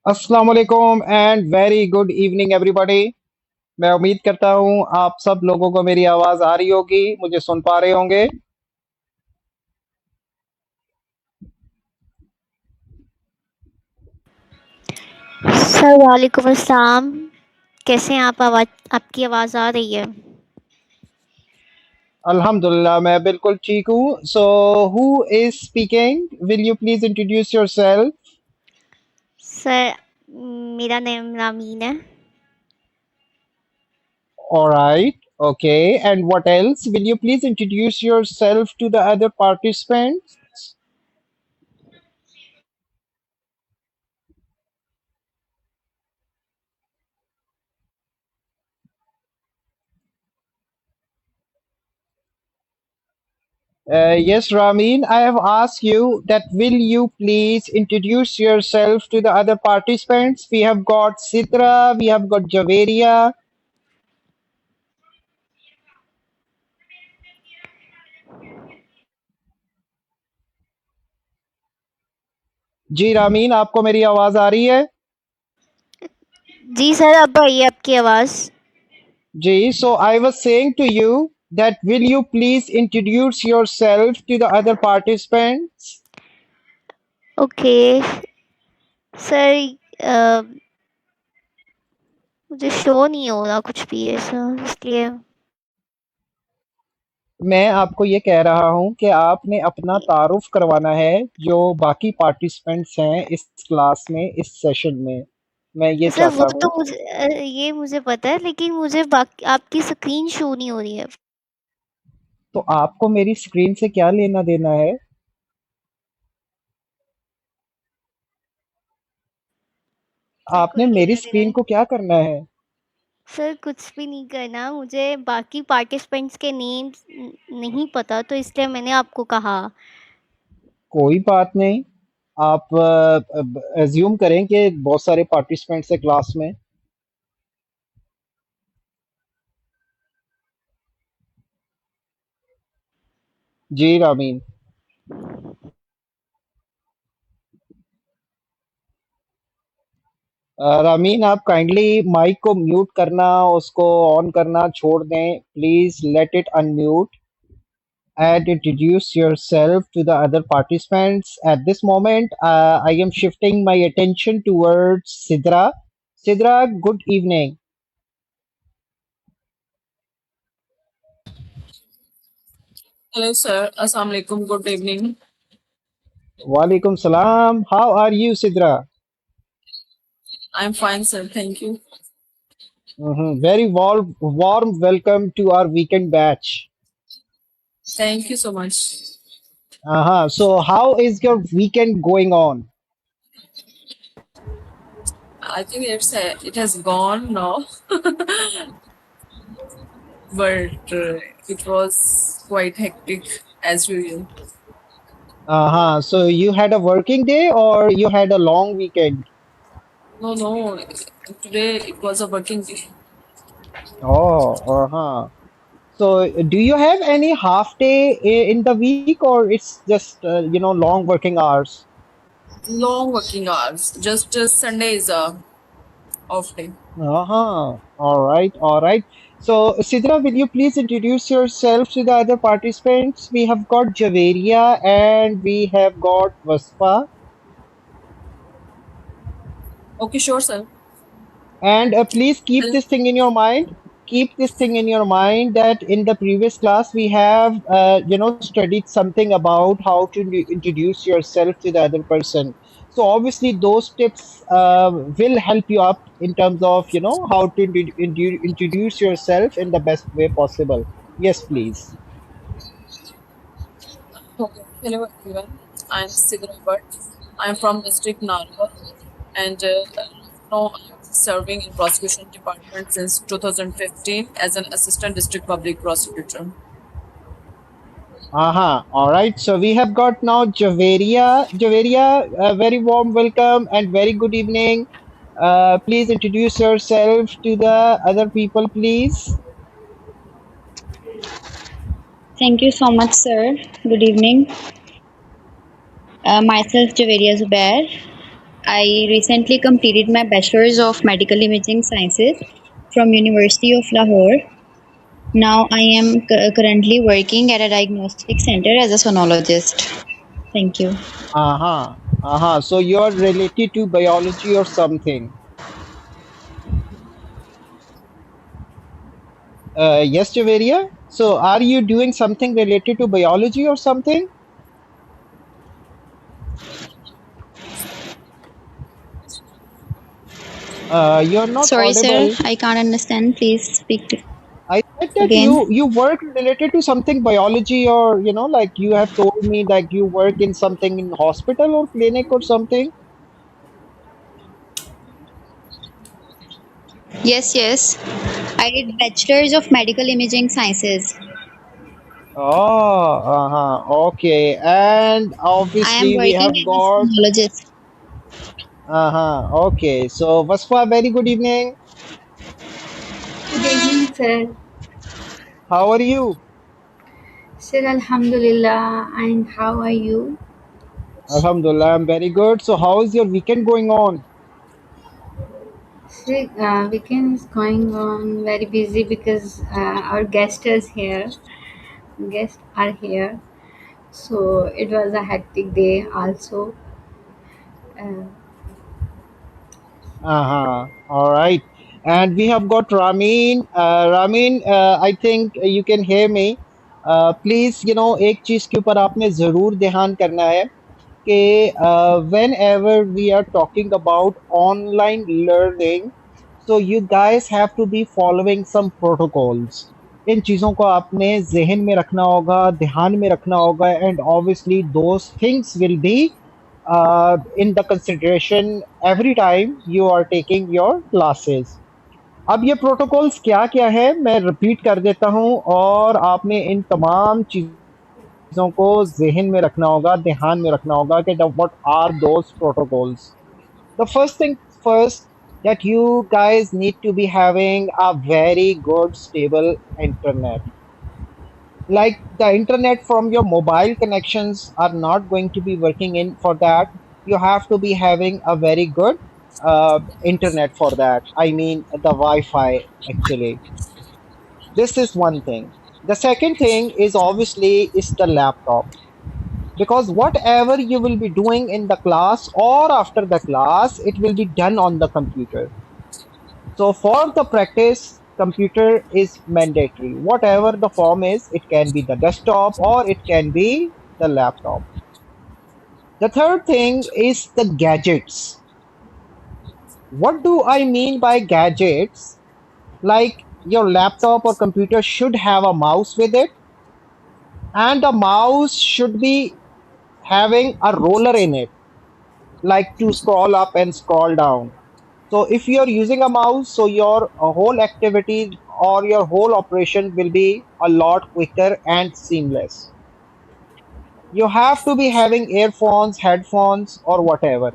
अस्सलाम वालेकुम and very good evening everybody. मैं उम्मीद करता हूँ आप सब लोगों को मेरी आवाज़ आ रही होगी, मुझे सुन पा रहे होंगे। सर वालेकुम अस्सलाम। कैसे हैं आप? आपकी आवाज़ आ रही है? अल्हम्दुलिल्लाह मैं बिल्कुल ठीक हूँ। So who is speaking? Will you please introduce yourself? Sir मेरा नाम रामीन है। Alright, okay, and what else? Will you please introduce yourself to the other participants? Yes, Ramin, I have asked you that will you please introduce yourself to the other participants? We have got Sidra, we have got Javeria. जी रामीन, आपको मेरी आवाज़ आ रही है? जी sir, अब आई है आपकी आवाज़। जी, so I was saying to you that will you please introduce yourself to the other participants? Okay sir, uh, मुझे शो नहीं हो रहा कुछ भी ऐसा, इसलिए। मैं आपको ये कह रहा हूँ कि आपने अपना तारुफ करवाना है जो बाकी पार्टिसिपेंट्स हैं इस क्लास में, इस सेशन में। मैं ये सर वो चाहता तो हूँ। मुझे ये मुझे पता है, लेकिन मुझे बाकी आपकी स्क्रीन शो नहीं हो रही है। तो आपको मेरी स्क्रीन से क्या लेना देना है? सर आपने कोई मेरी लेना देना स्क्रीन नहीं। को क्या करना है? सर कुछ भी नहीं करना, मुझे बाकी पार्टिसिपेंट्स के नेम्स नहीं पता, तो इसलिए मैंने आपको कहा। कोई बात नहीं। आप एज्यूम करें कि बहुत सारे पार्टिसिपेंट्स हैं क्लास में। जी रामीन। रामीन, आप काइंडली माइक को म्यूट करना, उसको ऑन करना छोड़ दें। Please let it unmute and introduce yourself to the other participants. At this moment, I am shifting my attention towards Sidra. Sidra, good evening. Hello, sir. Assalamu alaikum. Good evening. Walaikum salam. How are you, Sidra? I'm fine, sir. Thank you. Very warm welcome to our weekend batch. Thank you so much. So, how is your weekend going on? I think it has gone now, but it was quite hectic as usual. So, you had a working day or you had a long weekend? No, no. Today it was a working day. Oh, So, do you have any half day in the week, or it's just long working hours? Long working hours. Just Sunday is a off day. All right, all right. So, Sidra, will you please introduce yourself to the other participants? We have got Javeria and we have got Vaspa. Okay, sure, sir. And please keep Hello. this thing in your mind. Keep this thing in your mind that in the previous class we have, studied something about how to introduce yourself to the other person. So obviously those tips will help you up in terms of, how to introduce yourself in the best way possible. Yes, please. Okay. Hello, everyone. I'm Sidra Bhatt. I'm from district Narwar, and now I'm serving in prosecution department since 2015 as an assistant district public prosecutor. All right. So we have got now Javeria. Javeria, a very warm welcome and very good evening. Please introduce yourself to the other people, please. Thank you so much, sir. Good evening. Myself, Javeria Zubair. I recently completed my Bachelor's of Medical Imaging Sciences from University of Lahore. Now I am currently working at a diagnostic center as a sonologist. Thank you. Uh-huh. Uh-huh. So you're related to biology or something. Yes, Javeria. So are you doing something related to biology or something? You're not Sorry, sir, audible. I can't understand. Please speak I said that again. you work related to something biology, or like you have told me that you work in something in hospital or clinic or something. Yes, yes. I did Bachelor's of Medical Imaging Sciences. Oh, uh-huh. Okay. And I am obviously we working have as a got sonologist. uh-huh. Okay. So Vasfa, very good evening. Good evening, sir. How are you? Sir, Alhamdulillah. And how are you? Alhamdulillah, I'm very good. So how is your weekend going on? Sir, weekend is going on very busy because our guest is here. Guests are here. So it was a hectic day also. Uh, Uh-huh. All right. And we have got Ramin. Ramin, I think you can hear me. Please, एक चीज के ऊपर आपने जरूर ध्यान करना है कि whenever we are talking about online learning, so you guys have to be following some protocols. इन चीज़ों को आपने जहन में रखना होगा, ध्यान में रखना होगा, and obviously those things will be in the consideration every time you are taking your classes. अब ये प्रोटोकॉल्स क्या क्या है मैं रिपीट कर देता हूँ और आपने इन तमाम चीज़ों को ज़हन में रखना होगा, ध्यान में रखना होगा कि what are those protocols. The first thing first, that you guys need to be having a very good stable internet. Like the internet from your mobile connections are not going to be working in for that. You have to be having a very good internet for that. I mean the Wi-Fi actually. This is one thing. The second thing is obviously is the laptop, because whatever you will be doing in the class or after the class, it will be done on the computer. So for the practice, computer is mandatory. Whatever the form is, it can be the desktop or it can be the laptop. The third thing is the gadgets. What do I mean by gadgets? Like your laptop or computer should have a mouse with it, and the mouse should be having a roller in it, like to scroll up and scroll down. So if you're using a mouse, so your whole activity or your whole operation will be a lot quicker and seamless. You have to be having earphones, headphones, or whatever,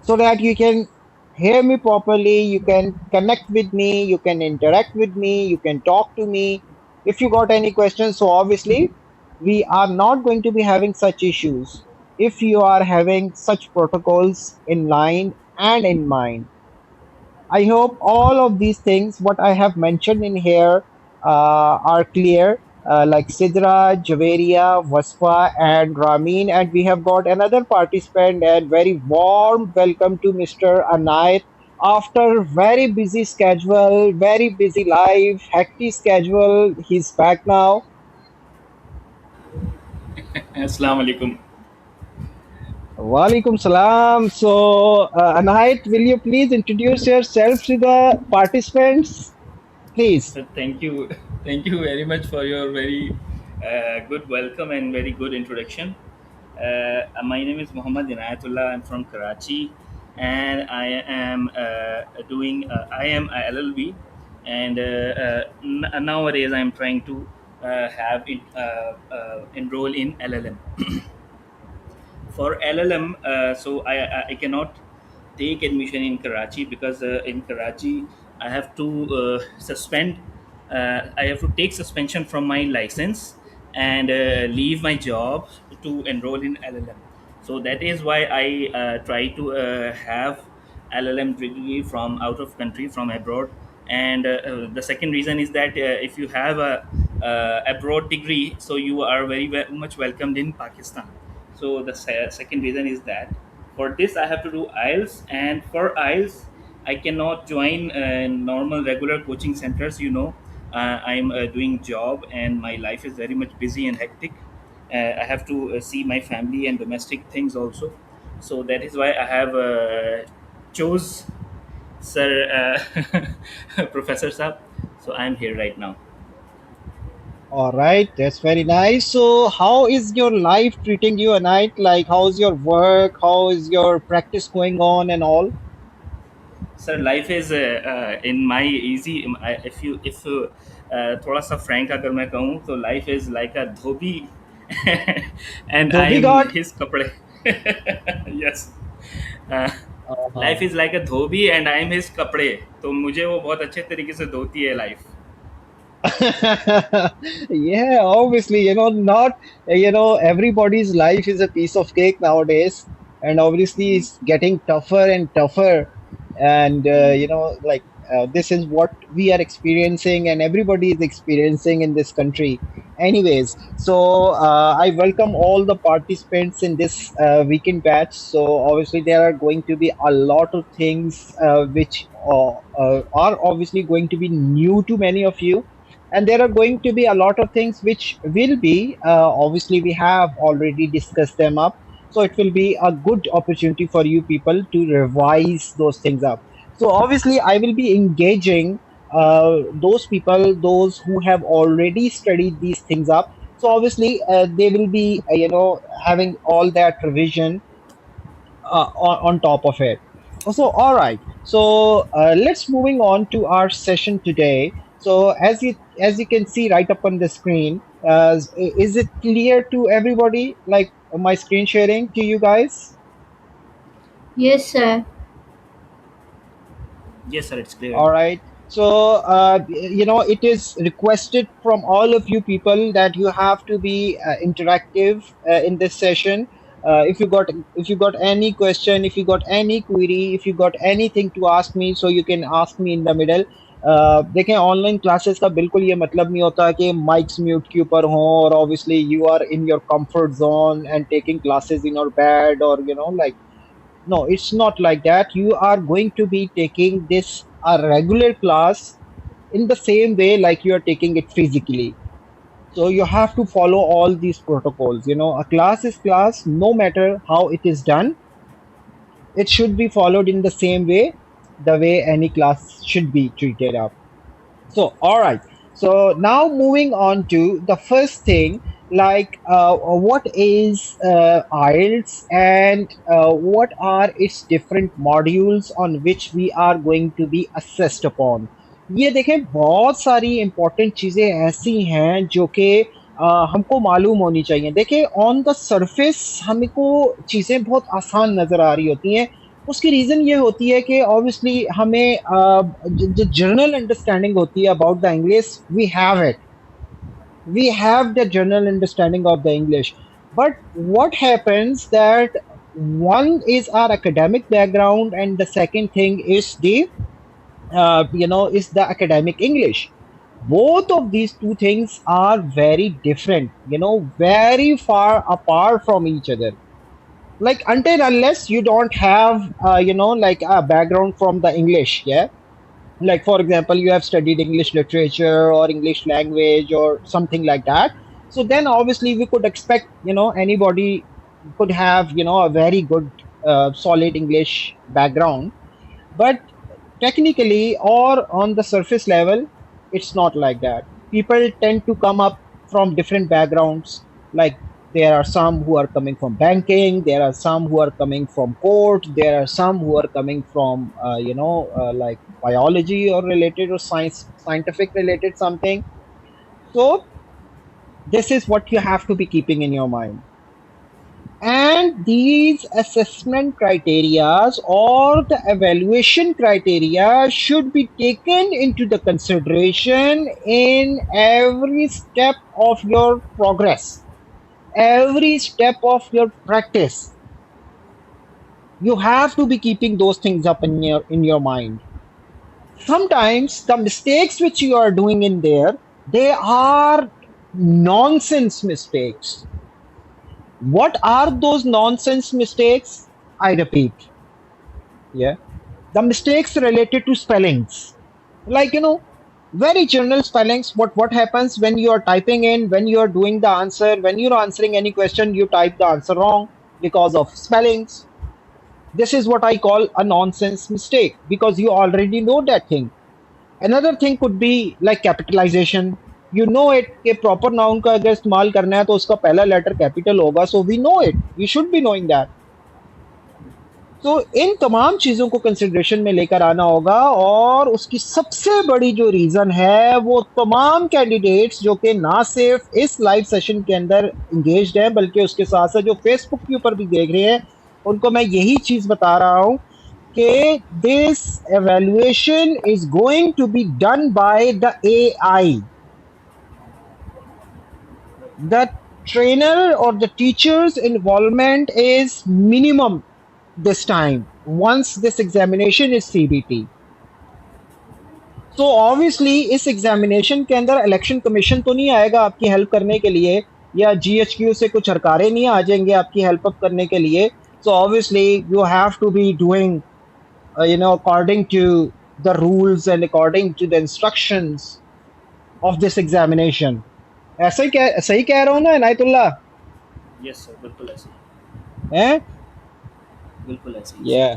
so that you can hear me properly, you can connect with me, you can interact with me, you can talk to me. If you got any questions, so obviously we are not going to be having such issues if you are having such protocols in line and in mind. I hope all of these things, what I have mentioned in here, are clear. Like Sidra, Javeria, Vasfa, and Ramin, and we have got another participant. And very warm welcome to Mr. Anayat. After very busy schedule, very busy life, hectic schedule, he's back now. Assalamu alaikum. Walaikum salam. So, Anayat, will you please introduce yourself to the participants, please? Thank you, thank you very much for your very good welcome and very good introduction. My name is Muhammad Inayatullah. I'm from Karachi, and I am doing. I am a LLB, and nowadays I'm trying to have it enroll in LLM. For LLM, so I cannot take admission in Karachi because in Karachi I have to suspend. I have to take suspension from my license and leave my job to enroll in LLM. So that is why I try to have LLM degree from out of country, from abroad. And the second reason is that if you have a abroad degree, so you are very much welcomed in Pakistan. So the second reason is that for this I have to do IELTS, and for IELTS I cannot join normal regular coaching centers. I'm doing job, and my life is very much busy and hectic. I have to see my family and domestic things also. So that is why I have chose Sir Professor Saab. So I'm here right now. All right, that's very nice. So, how is your life treating you, Anait? Like, how's your work? How is your practice going on and all? Sir, life is in my easy. If थोड़ा सा frank अगर मैं कहूँ तो life is like a Dhobi and I Dhobi am God? his कपड़े. Yes. Uh, Uh-huh. Life is like a Dhobi and I am his कपड़े. तो मुझे वो बहुत अच्छे तरीके से धोती है life. Yeah, obviously, not, everybody's life is a piece of cake nowadays, and obviously it's getting tougher and tougher. And, this is what we are experiencing, and everybody is experiencing in this country. Anyways, so I welcome all the participants in this weekend batch. So, obviously, there are going to be a lot of things which are obviously going to be new to many of you, and there are going to be a lot of things which will be obviously we have already discussed them up, so it will be a good opportunity for you people to revise those things up. So obviously I will be engaging those people, those who have already studied these things up. So obviously they will be having all that revision on top of it. So, all right. So let's moving on to our session today. So as you can see right up on the screen, is it clear to everybody? Like my screen sharing to you guys? Yes, sir. Yes, sir, it's clear. All right. So, it is requested from all of you people that you have to be interactive in this session. If you got any question, if you got any query, if you got anything to ask me, so you can ask me in the middle. देखें online classes का बिल्कुल ये मतलब नहीं होता कि mics mute के ऊपर हों और obviously you are in your comfort zone and taking classes in your bed और like no, it's not like that. You are going to be taking this a regular class in the same way like you are taking it physically. So you have to follow all these protocols. A class is class no matter how it is done. It should be followed in the same way, the way any class should be treated up. So, all right. So now moving on to the first thing, like what is IELTS and what are its different modules on which we are going to be assessed upon. ये देखें बहुत सारी important चीज़ें ऐसी हैं जो कि हमको मालूम होनी चाहिए. देखिए ऑन द सरफेस हमको चीज़ें बहुत आसान नज़र आ रही होती हैं. उसकी रीज़न ये होती है कि ऑब्वियसली हमें जो जनरल अंडरस्टैंडिंग होती है about the English, we have the general understanding of the English. But what happens that one is our academic background and the second thing is is the academic English. Both of these two things are very different, very far apart from each other. Like until unless you don't have like a background from the English, yeah, like for example you have studied English literature or English language or something like that, so then obviously we could expect anybody could have a very good solid English background. But technically or on the surface level, it's not like that. People tend to come up from different backgrounds. Like there are some who are coming from banking, there are some who are coming from court, there are some who are coming from like biology or related or scientific related something. So this is what you have to be keeping in your mind. And these assessment criterias or the evaluation criteria should be taken into the consideration in every step of your progress, every step of your practice. You have to be keeping those things up in your mind. Sometimes the mistakes which you are doing in there, they are nonsense mistakes. What are those nonsense mistakes? I repeat, yeah, the mistakes related to spellings, like very general spellings. What happens when you are typing in, when you are doing the answer, when you're answering any question, you type the answer wrong because of spellings. This is what I call a nonsense mistake, because you already know that thing. Another thing could be like capitalization. You know it कि proper noun का अगर इस्तेमाल करना है तो उसका पहला letter capital होगा, so we know it, we should be knowing that. तो इन तमाम चीज़ों को कंसिडरेशन में लेकर आना होगा, और उसकी सबसे बड़ी जो रीज़न है वो तमाम कैंडिडेट्स जो कि ना सिर्फ इस लाइव सेशन के अंदर इंगेज्ड हैं बल्कि उसके साथ साथ जो फेसबुक के ऊपर भी देख रहे हैं, उनको मैं यही चीज़ बता रहा हूँ कि this evaluation is going to be done by the AI. The trainer or the teacher's involvement is minimum this time once this examination is CBT. तो ऑब्वियसली इस एग्जामिनेशन के अंदर इलेक्शन कमीशन तो नहीं आएगा आपकी हेल्प करने के लिए, या GHQ से कुछ सरकारें नहीं आ जाएंगे आपकी हेल्प अप करने के लिए. So obviously you have to be doing according to the rules and according to the instructions of this examination. ऐसा ही सही कह रहा हूँ ना इनायतुल्लाह? यस सर, बिल्कुल ऐसे हैं? बिल्कुल ऐसे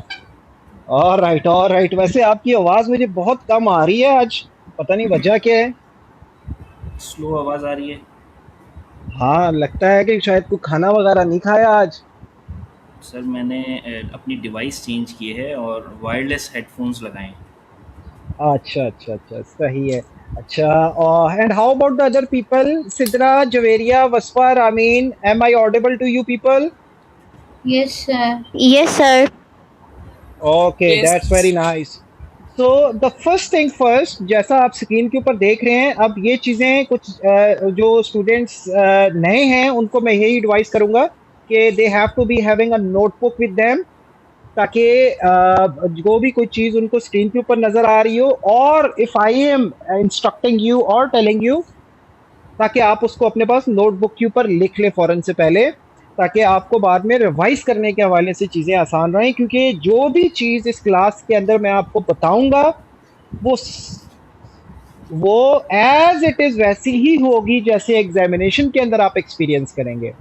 ऑल राइट. वैसे आपकी आवाज़ मुझे बहुत कम आ रही है आज, पता नहीं वजह क्या है. स्लो आवाज़ आ रही है. हाँ, लगता है कि शायद कोई खाना वगैरह नहीं खाया आज. सर मैंने अपनी डिवाइस चेंज की है और वायरलेस हेडफोन्स लगाए. अच्छा, सही है. अच्छा, and how about the other people? Sidra, Javeria, Wasfar, Amin, am I audible to you people? Yes, sir. Yes, sir. Okay, Yes. that's very nice. So the first thing first, जैसा आप screen के ऊपर देख रहे हैं, अब ये चीज़ें कुछ जो स्टूडेंट्स नए हैं उनको मैं यही एडवाइस करूँगा कि they have to be having a notebook with them, ताकि जो भी कोई चीज़ उनको स्क्रीन के ऊपर नज़र आ रही हो, और if I am instructing you और टेलिंग यू, ताकि आप उसको अपने पास नोटबुक के ऊपर लिख लें फ़ौरन से पहले, ताकि आपको बाद में रिवाइज करने के हवाले से चीज़ें आसान रहें. क्योंकि जो भी चीज़ इस क्लास के अंदर मैं आपको बताऊंगा वो एज इट इज़ वैसी ही होगी जैसे एग्जामिनेशन के अंदर आप एक्सपीरियंस करेंगे.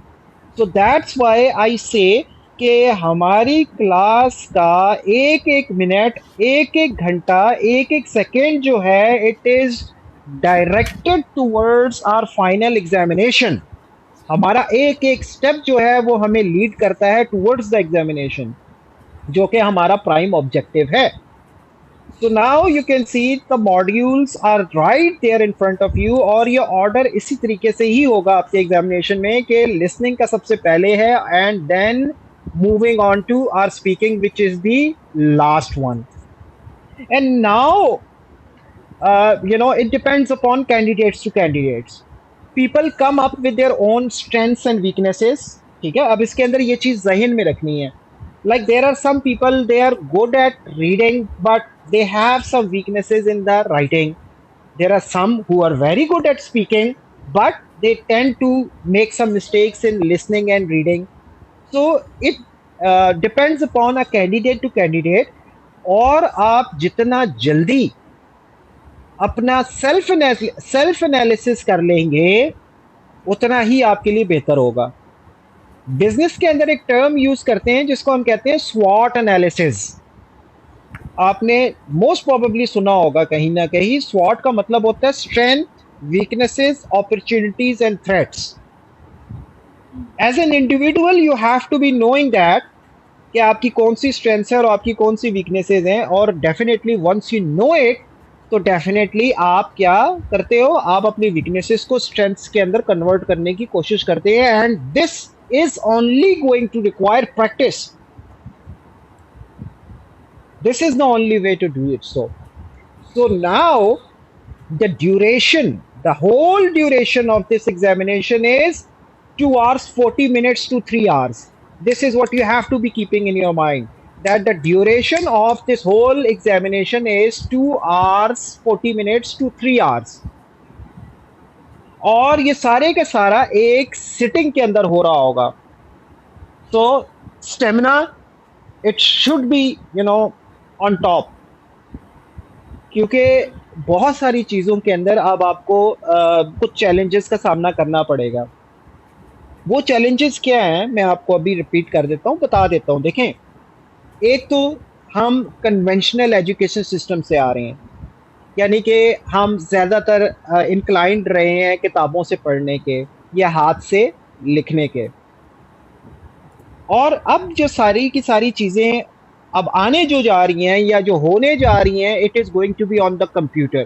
सो दैट्स वाई आई से कि हमारी क्लास का एक एक मिनट, एक एक घंटा, एक एक सेकेंड जो है, it is directed towards our final examination. हमारा एक एक स्टेप जो है वो हमें लीड करता है टूवर्ड्स द एग्जामिनेशन, जो कि हमारा प्राइम ऑब्जेक्टिव है. So now you can see the modules are right there in front of you, और ये ऑर्डर इसी तरीके से ही होगा आपके एग्जामिनेशन में कि लिसनिंग का सबसे पहले है and then moving on to our speaking which is the last one. And now it depends upon candidates to candidates. People come up with their own strengths and weaknesses. ठीक है, अब इसके अंदर ये चीज़ जहन में रखनी है. Like there are some people, they are good at reading but they have some weaknesses in the writing. There are some who are very good at speaking but they tend to make some mistakes in listening and reading. So it depends upon a candidate to candidate. और आप जितना जल्दी अपना self analysis कर लेंगे उतना ही आपके लिए बेहतर होगा. बिजनेस के अंदर एक टर्म यूज करते हैं जिसको हम कहते हैं स्वॉट एनालिसिस. आपने मोस्ट प्रोबेबली सुना होगा कहीं ना कहीं. स्वॉट का मतलब होता है strength, weaknesses, opportunities and threats. As an individual you have to be knowing that कि आपकी कौन सी स्ट्रेंथ्स है और आपकी कौन सी वीकनेसेस हैं. और definitely once you know it, तो डेफिनेटली आप क्या करते हो, आप अपनी वीकनेसेस को स्ट्रेंथ्स के अंदर कन्वर्ट करने की कोशिश करते हैं. And this is only going to require practice. This is the only way to do it. So now the duration, the whole duration of this examination is 2 hours 40 minutes to 3 hours. This is what you have to be keeping in your mind. that the duration of this whole examination is 2 hours 40 minutes to 3 hours, और ये सारे का सारा एक sitting के अंदर हो रहा होगा. So stamina, it should be, on top, क्योंकि बहुत सारी चीज़ों के अंदर अब आपको कुछ चैलेंजेस का सामना करना पड़ेगा. वो चैलेंजेस क्या हैं, मैं आपको अभी रिपीट कर देता हूँ, बता देता हूँ. देखें, एक तो हम कन्वेंशनल एजुकेशन सिस्टम से आ रहे हैं, यानी कि हम ज़्यादातर इंक्लाइंड रहे हैं किताबों से पढ़ने के या हाथ से लिखने के. और अब जो सारी की सारी चीज़ें अब आने जो जा रही हैं या जो होने जा रही हैं, it is going to be on the computer.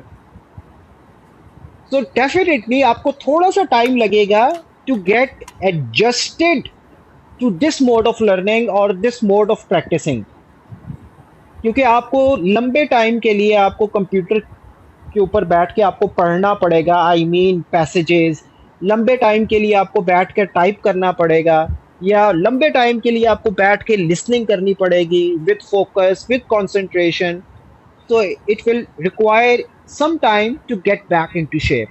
So definitely आपको थोड़ा सा टाइम लगेगा to get adjusted to this mode of learning और दिस मोड ऑफ प्रैक्टिसिंग, क्योंकि आपको लंबे टाइम के लिए आपको कंप्यूटर के ऊपर बैठ के आपको पढ़ना पड़ेगा. आई मीन पैसेजेस, लंबे टाइम के लिए आपको बैठ कर टाइप करना पड़ेगा, या लंबे टाइम के लिए आपको बैठ के लिसनिंग करनी पड़ेगी with focus, with concentration. So it will require some time to get back into shape.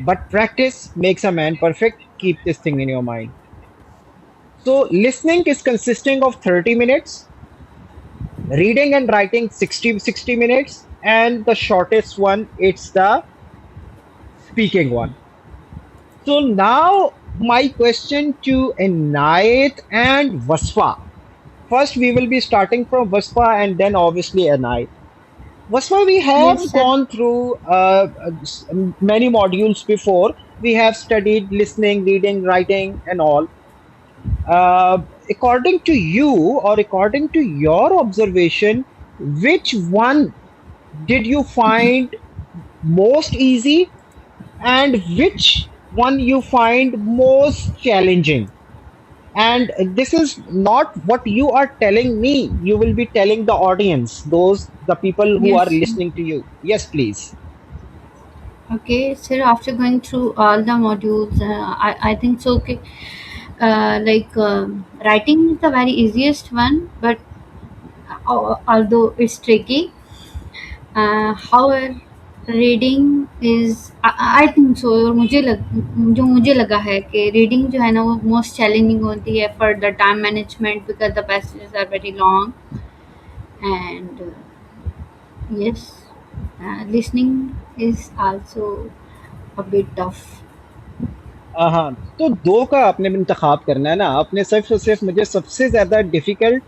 But practice makes a man perfect. Keep this thing in your mind. So listening is consisting of 30 minutes, reading and writing 60 minutes, and the shortest one, it's the speaking one. So now my question to Anayat and Vasfa. First we will be starting from Vasfa and then obviously Anayat. Vasfa, we have Yes, sir. gone through many modules before. We have studied listening, reading, writing, and all. According to you, or according to your observation, which one did you find most easy, and which one you find most challenging? And this is not what you are telling me. You will be telling the audience, the people who Yes, are sir. listening to you. Yes, please. Okay, sir. After going through all the modules, I think so. Okay, writing is the very easiest one, but although it's tricky, however, reading is I think so. और मुझे लगा है कि reading जो है ना वो most challenging होती है for the time management, because the passages are very long. And yes, listening is also a bit tough. हाँ, तो दो का आपने इंतखाब करना है ना. आपने सिर्फ और सिर्फ मुझे सबसे ज़्यादा डिफ़िकल्ट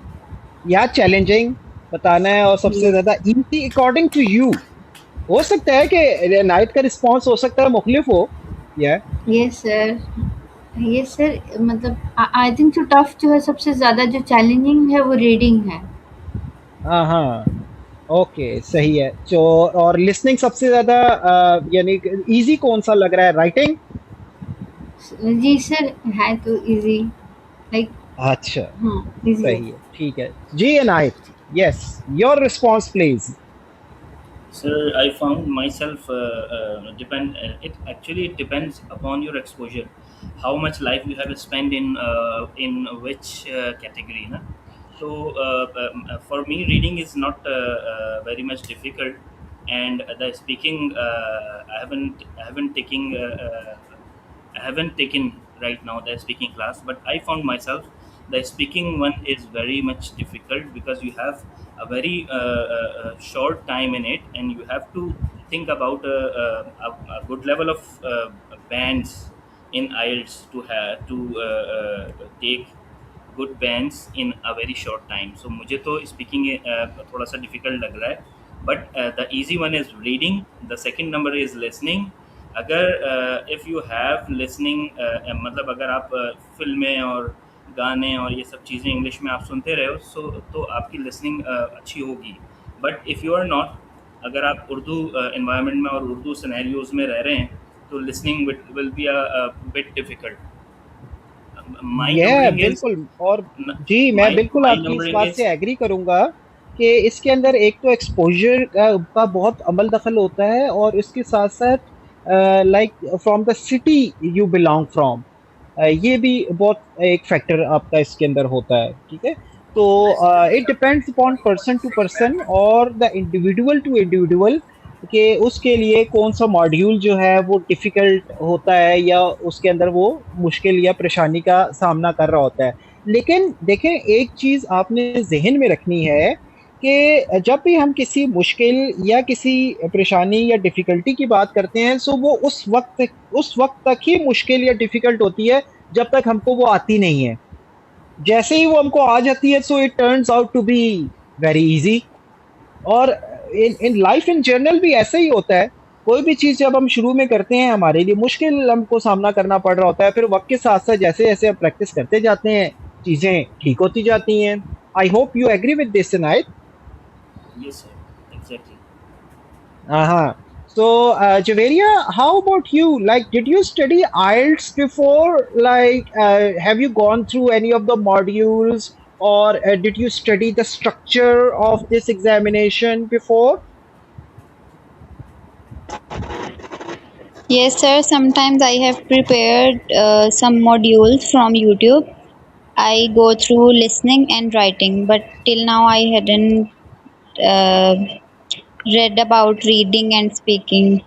या चैलेंजिंग बताना है, और सबसे ज़्यादा ईज़ी अकॉर्डिंग टू यू. हो सकता है कि नाइट का रिस्पॉन्स हो सकता है मुख्तलिफ हो. या यस सर, मतलब आई थिंक सो टफ जो है सबसे ज़्यादा जो चैलेंजिंग है वो रीडिंग है. हाँ, ओके, सही है. तो और लिसनिंग सबसे ज़्यादा यानी ईज़ी कौन सा लग रहा है? राइटिंग? जी सर, है तो इजी. लाइक अच्छा, हाँ, इजी है. सही है, ठीक है जी. Inayat, yes, your response please. Sir, I found myself depend. It actually depends upon your exposure, how much life you have spent in which category, na? So for me, reading is not very much difficult, and the speaking I haven't taken right now the speaking class, but I found myself the speaking one is very much difficult because you have a very short time in it, and you have to think about a good level of bands in IELTS to have to take good bands in a very short time. So मुझे तो speaking थोड़ा सा difficult लग रहा है, but the easy one is reading. The second number is listening. अगर if you have listening मतलब अगर आप फिल्में और गाने और ये सब चीज़ें इंग्लिश में आप सुनते रहे हो तो आपकी लिसनिंग अच्छी होगी. But if you are not, अगर आप उर्दू इन्वायरमेंट में और उर्दू सिनेरियोज में रह रहे हैं तो listening will be a bit difficult. My ये नंबरिंग इज बिल्कुल. और जी, मैं बिल्कुल माई आपकी इस नंबरिंग बात इज से एग्री करूंगा कि इसके अंदर एक तो एक्सपोजर का बहुत अमल दखल होता है, और इसके साथ साथ like from the city you belong from, ये भी बहुत एक फैक्टर आपका इसके अंदर होता है. ठीक है. So it depends upon person to person और the individual to individual कि उसके लिए कौन सा मॉड्यूल जो है वो डिफ़िकल्ट होता है या उसके अंदर वो मुश्किल या परेशानी का सामना कर रहा होता है। लेकिन देखें, एक चीज़ आपने ज़हन में रखनी है कि जब भी हम किसी मुश्किल या किसी परेशानी या डिफ़िकल्टी की बात करते हैं, सो वो उस वक़्त तक ही मुश्किल या डिफ़िकल्ट होती है जब तक हमको वो आती नहीं है। जैसे ही वो हमको आ जाती है, so it turns out to be very easy. और इन इन लाइफ इन जनरल भी ऐसा ही होता है। कोई भी चीज़ जब हम शुरू में करते हैं, हमारे लिए मुश्किल हमको सामना करना पड़ रहा होता है, फिर वक्त के साथ साथ जैसे जैसे हम प्रैक्टिस करते जाते हैं, चीज़ें ठीक होती जाती हैं। I hope you agree with this night. Yes, sir. Exactly. Uh-huh. So, Javeria, how about you? Like, did you study IELTS before? Like, have you gone through any of the modules, or did you study the structure of this examination before? Yes, sir. Sometimes I have prepared some modules from YouTube. I go through listening and writing, but till now I hadn't uh, read about reading and speaking.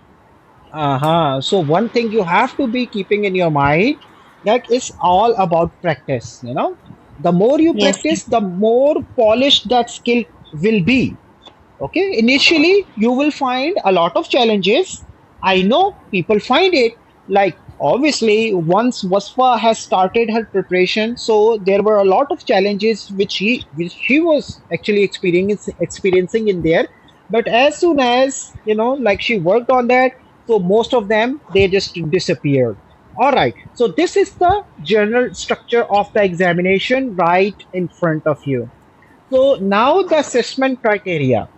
Uh-huh. So one thing you have to be keeping in your mind, that is all about practice, you know. The more you Yes, sir. practice, the more polished that skill will be. Okay, initially you will find a lot of challenges. I know people find it, like obviously once Wasfa has started her preparation, so there were a lot of challenges which she was actually experiencing in there. But as soon as like she worked on that, so most of them, they just disappeared. All right, so this is the general structure of the examination right in front of you. So now the assessment criteria.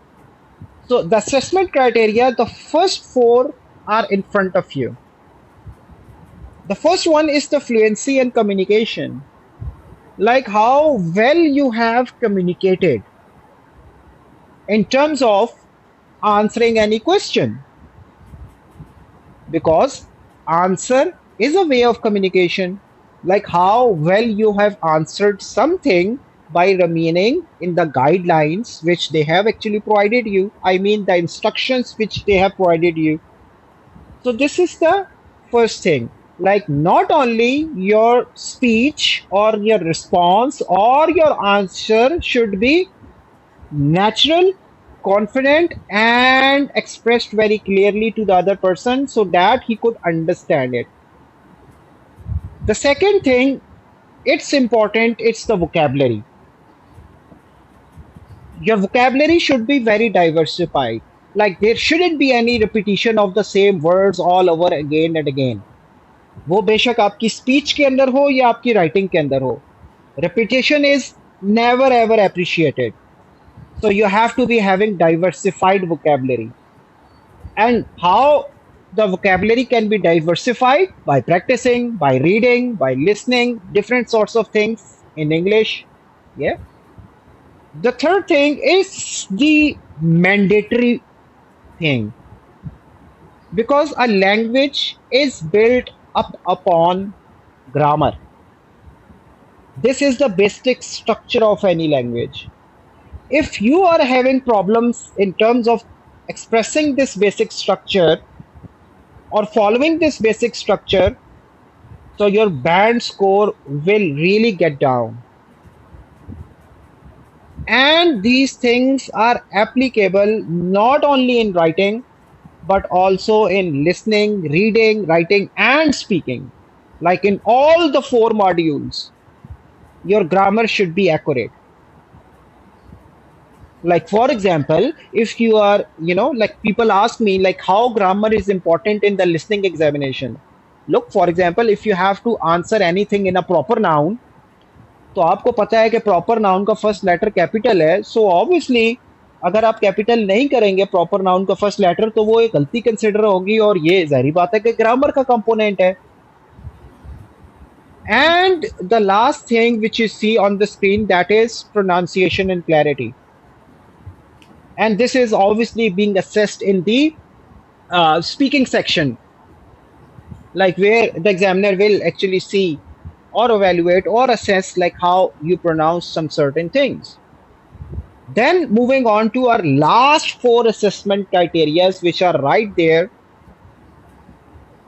So the assessment criteria, the first four are in front of you. The first one is the fluency and communication, like how well you have communicated in terms of answering any question, because answer is a way of communication, like how well you have answered something by remaining in the guidelines which they have actually provided you. I mean the instructions which they have provided you. So this is the first thing. Like not only your speech or your response or your answer should be natural, confident, and expressed very clearly to the other person so that he could understand it. The second thing, it's important, it's the vocabulary. Your vocabulary should be very diversified. Like there shouldn't be any repetition of the same words all over again and again. वो बेशक आपकी speech के अंदर हो या आपकी writing के अंदर हो, repetition is never ever appreciated. So you have to be having diversified vocabulary. And how the vocabulary can be diversified? By practicing, by reading, by listening, different sorts of things in English. Yeah. The third thing is the mandatory thing, because a language is built up upon grammar. This is the basic structure of any language. If you are having problems in terms of expressing this basic structure or following this basic structure, so your band score will really get down. And these things are applicable not only in writing, but also in listening, reading, writing, and speaking. Like in all the four modules, your grammar should be accurate. Like for example, if you are, like people ask me like how grammar is important in the listening examination. Look, for example, if you have to answer anything in a proper noun, तो आपको पता है कि proper noun का first letter capital है, so obviously अगर आप capital नहीं करेंगे प्रॉपर नाउन का फर्स्ट लेटर, तो वो एक गलती कंसिडर होगी, और ये जाहिर बात है कि ग्रामर का कंपोनेंट है. And the last thing which you see on the screen, that is pronunciation and clarity. And this is obviously being assessed in the speaking section, like where the examiner will actually see or evaluate or assess like how you pronounce some certain things. Then moving on to our last four assessment criteria, which are right there,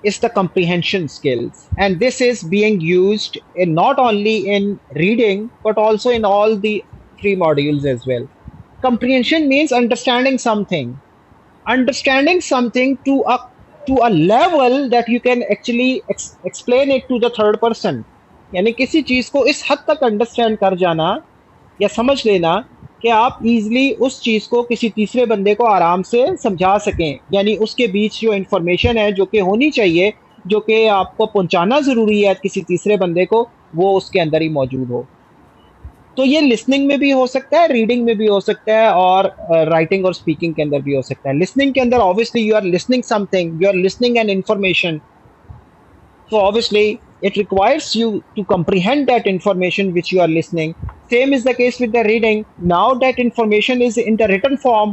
is the comprehension skills. And this is being used in not only in reading, but also in all the three modules as well. Comprehension means understanding something to a level that you can actually explain it to the third person. यानी किसी चीज को इस हद तक understand कर जाना या समझ लेना कि आप इजीली उस चीज को किसी तीसरे बंदे को आराम से समझा सकें, यानी उसके बीच जो इंफॉर्मेशन है जो कि होनी चाहिए, जो कि आपको पहुंचाना ज़रूरी है किसी तीसरे बंदे को, वो उसके अंदर ही मौजूद हो। तो ये लिसनिंग में भी हो सकता है, रीडिंग में भी हो सकता है, और राइटिंग और स्पीकिंग के अंदर भी हो सकता है। लिसनिंग के अंदर obviously you are listening something, you are listening an information, so obviously it requires you to comprehend that information which you are listening. Same is the case with the reading. Now that information is in the written form,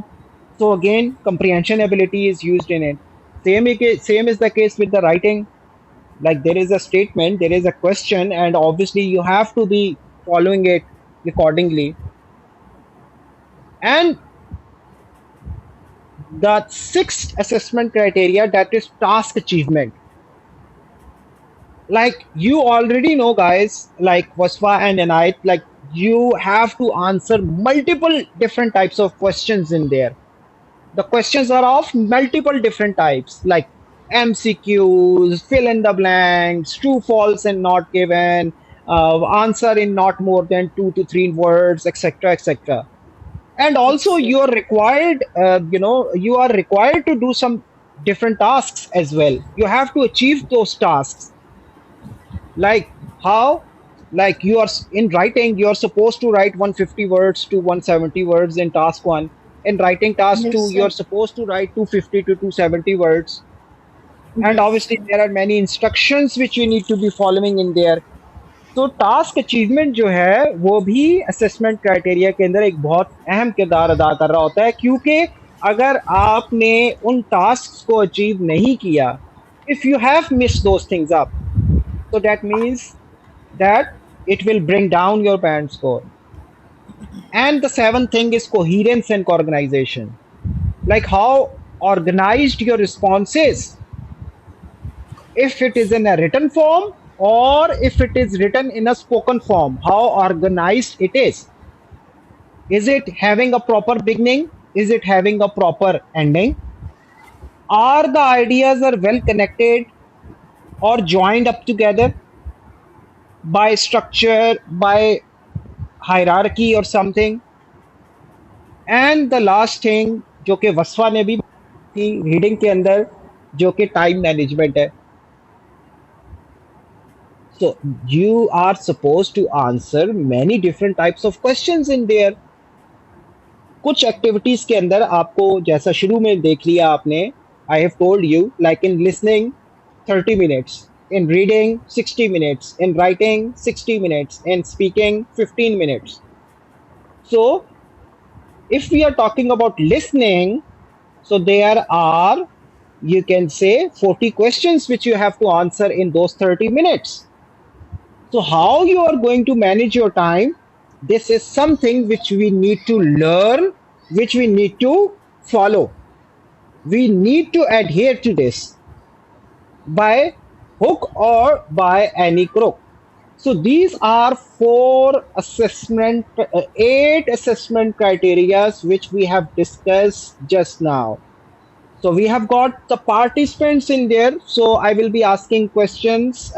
so again comprehension ability is used in it. Same is the case with the writing. Like there is a statement, there is a question, and obviously you have to be following it accordingly. And the sixth assessment criteria, that is task achievement. Like you already know, guys, like Wasfa and Anayat, like you have to answer multiple different types of questions in there. The questions are of multiple different types, like MCQs, fill in the blanks, true, false, and not given, answer in not more than 2 to 3 words, etc., etc. And also you are required, you are required to do some different tasks as well. You have to achieve those tasks. Like how? Like you are in writing, you are supposed to write 150 words to 170 words in task 1. In writing task 2, Yes, you are sir. supposed to write 250 to 270 words. And Yes. obviously there are many instructions which you need to be following in there. तो task achievement जो है वो भी assessment criteria के अंदर एक बहुत अहम किरदार अदा कर रहा होता है, क्योंकि अगर आपने उन टास्क को अचीव नहीं किया, if you have miss those things up, so that means that it will bring down your band score. And the seventh thing is coherence and organization, like how organized your response is, if it is in a written form or if it is written in a spoken form, how organized it is it having a proper beginning, is it having a proper ending, are the ideas are well connected or joined up together by structure, by hierarchy or something. And the last thing जो कि वसफा ने भी की reading के अंदर, जो कि time management है. So you are supposed to answer many different types of questions in there. कुछ एक्टिविटीज के अंदर आपको, जैसा शुरू में देख लिया आपने, I have told you, like in listening 30 minutes, in reading 60 minutes, in writing 60 minutes, in speaking 15 minutes. So if we are talking about listening, so there are, you can say, 40 questions which you have to answer in those 30 minutes. So how you are going to manage your time, this is something which we need to learn, which we need to follow. We need to adhere to this by hook or by any crook. So these are 8 assessment criteria which we have discussed just now. So we have got the participants in there. So I will be asking questions.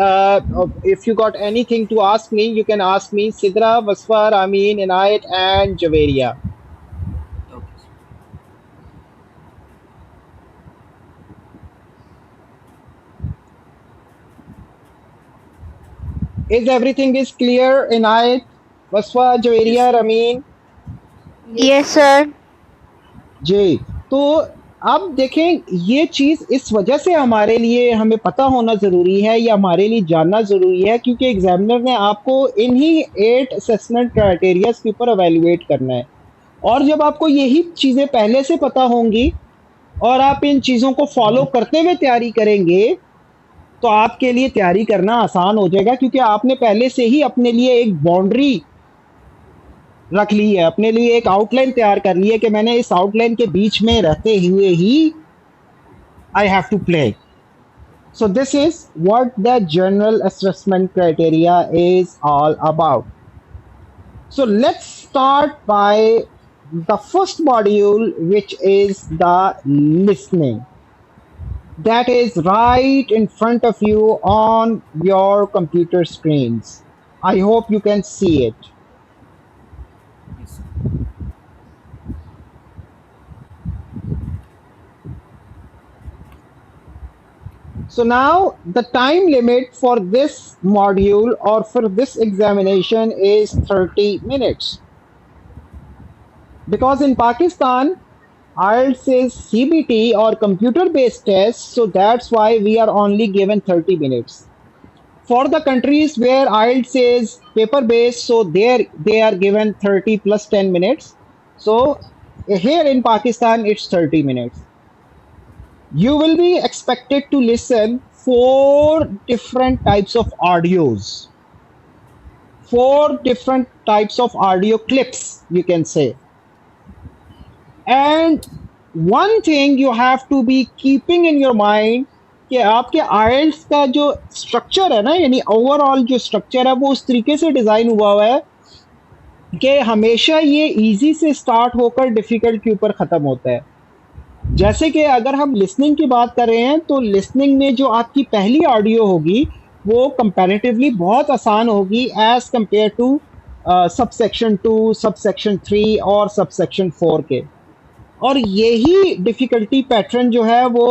If you got anything to ask me, you can ask me. Sidra, Wasfa, Amin, Inayat, and Javeria. Is everything is clear, Inayat, Wasfa, Javeria, Amin? Yes, sir. जी, तो अब देखें, ये चीज़ इस वजह से हमारे लिए हमें पता होना ज़रूरी है या हमारे लिए जानना ज़रूरी है, क्योंकि एग्जामिनर ने आपको इन्हीं 8 असेसमेंट क्राइटेरियाज के ऊपर एवेल्युएट करना है। और जब आपको यही चीज़ें पहले से पता होंगी और आप इन चीज़ों को फॉलो करते हुए तैयारी करेंगे, तो आपके लिए तैयारी करना आसान हो जाएगा, क्योंकि आपने पहले से ही अपने लिए एक बाउंड्री रख ली है, अपने लिए एक आउटलाइन तैयार कर ली है कि मैंने इस आउटलाइन के बीच में रहते हुए ही I have to play. So this is what the general assessment criteria is all about. So let's start by the first module, which is the listening. That is right in front of you on your computer screens. I hope you can see it. Yes. So now the time limit for this module or for this examination is 30 minutes. Because in Pakistan, IELTS is CBT or computer based test, so that's why we are only given 30 minutes. For the countries where IELTS is paper based, so there they are given 30 plus 10 minutes. So here in Pakistan, it's 30 minutes. You will be expected to listen 4 different types of audios, 4 different types of audio clips, you can say. And one thing you have to be keeping in your mind कि आपके IELTS का जो structure है ना, यानी overall जो structure है वो उस तरीके से डिज़ाइन हुआ है कि हमेशा ये इजी से स्टार्ट होकर डिफ़िकल्ट के ऊपर ख़त्म होता है. जैसे कि अगर हम लिसनिंग की बात कर रहे हैं, तो लिसनिंग में जो आपकी पहली ऑडियो होगी वो कंपैरेटिवली बहुत आसान होगी as compare to subsection 2, subsection 3 और सबसेक्शन 4 के. और यही डिफ़िकल्टी पैटर्न जो है वो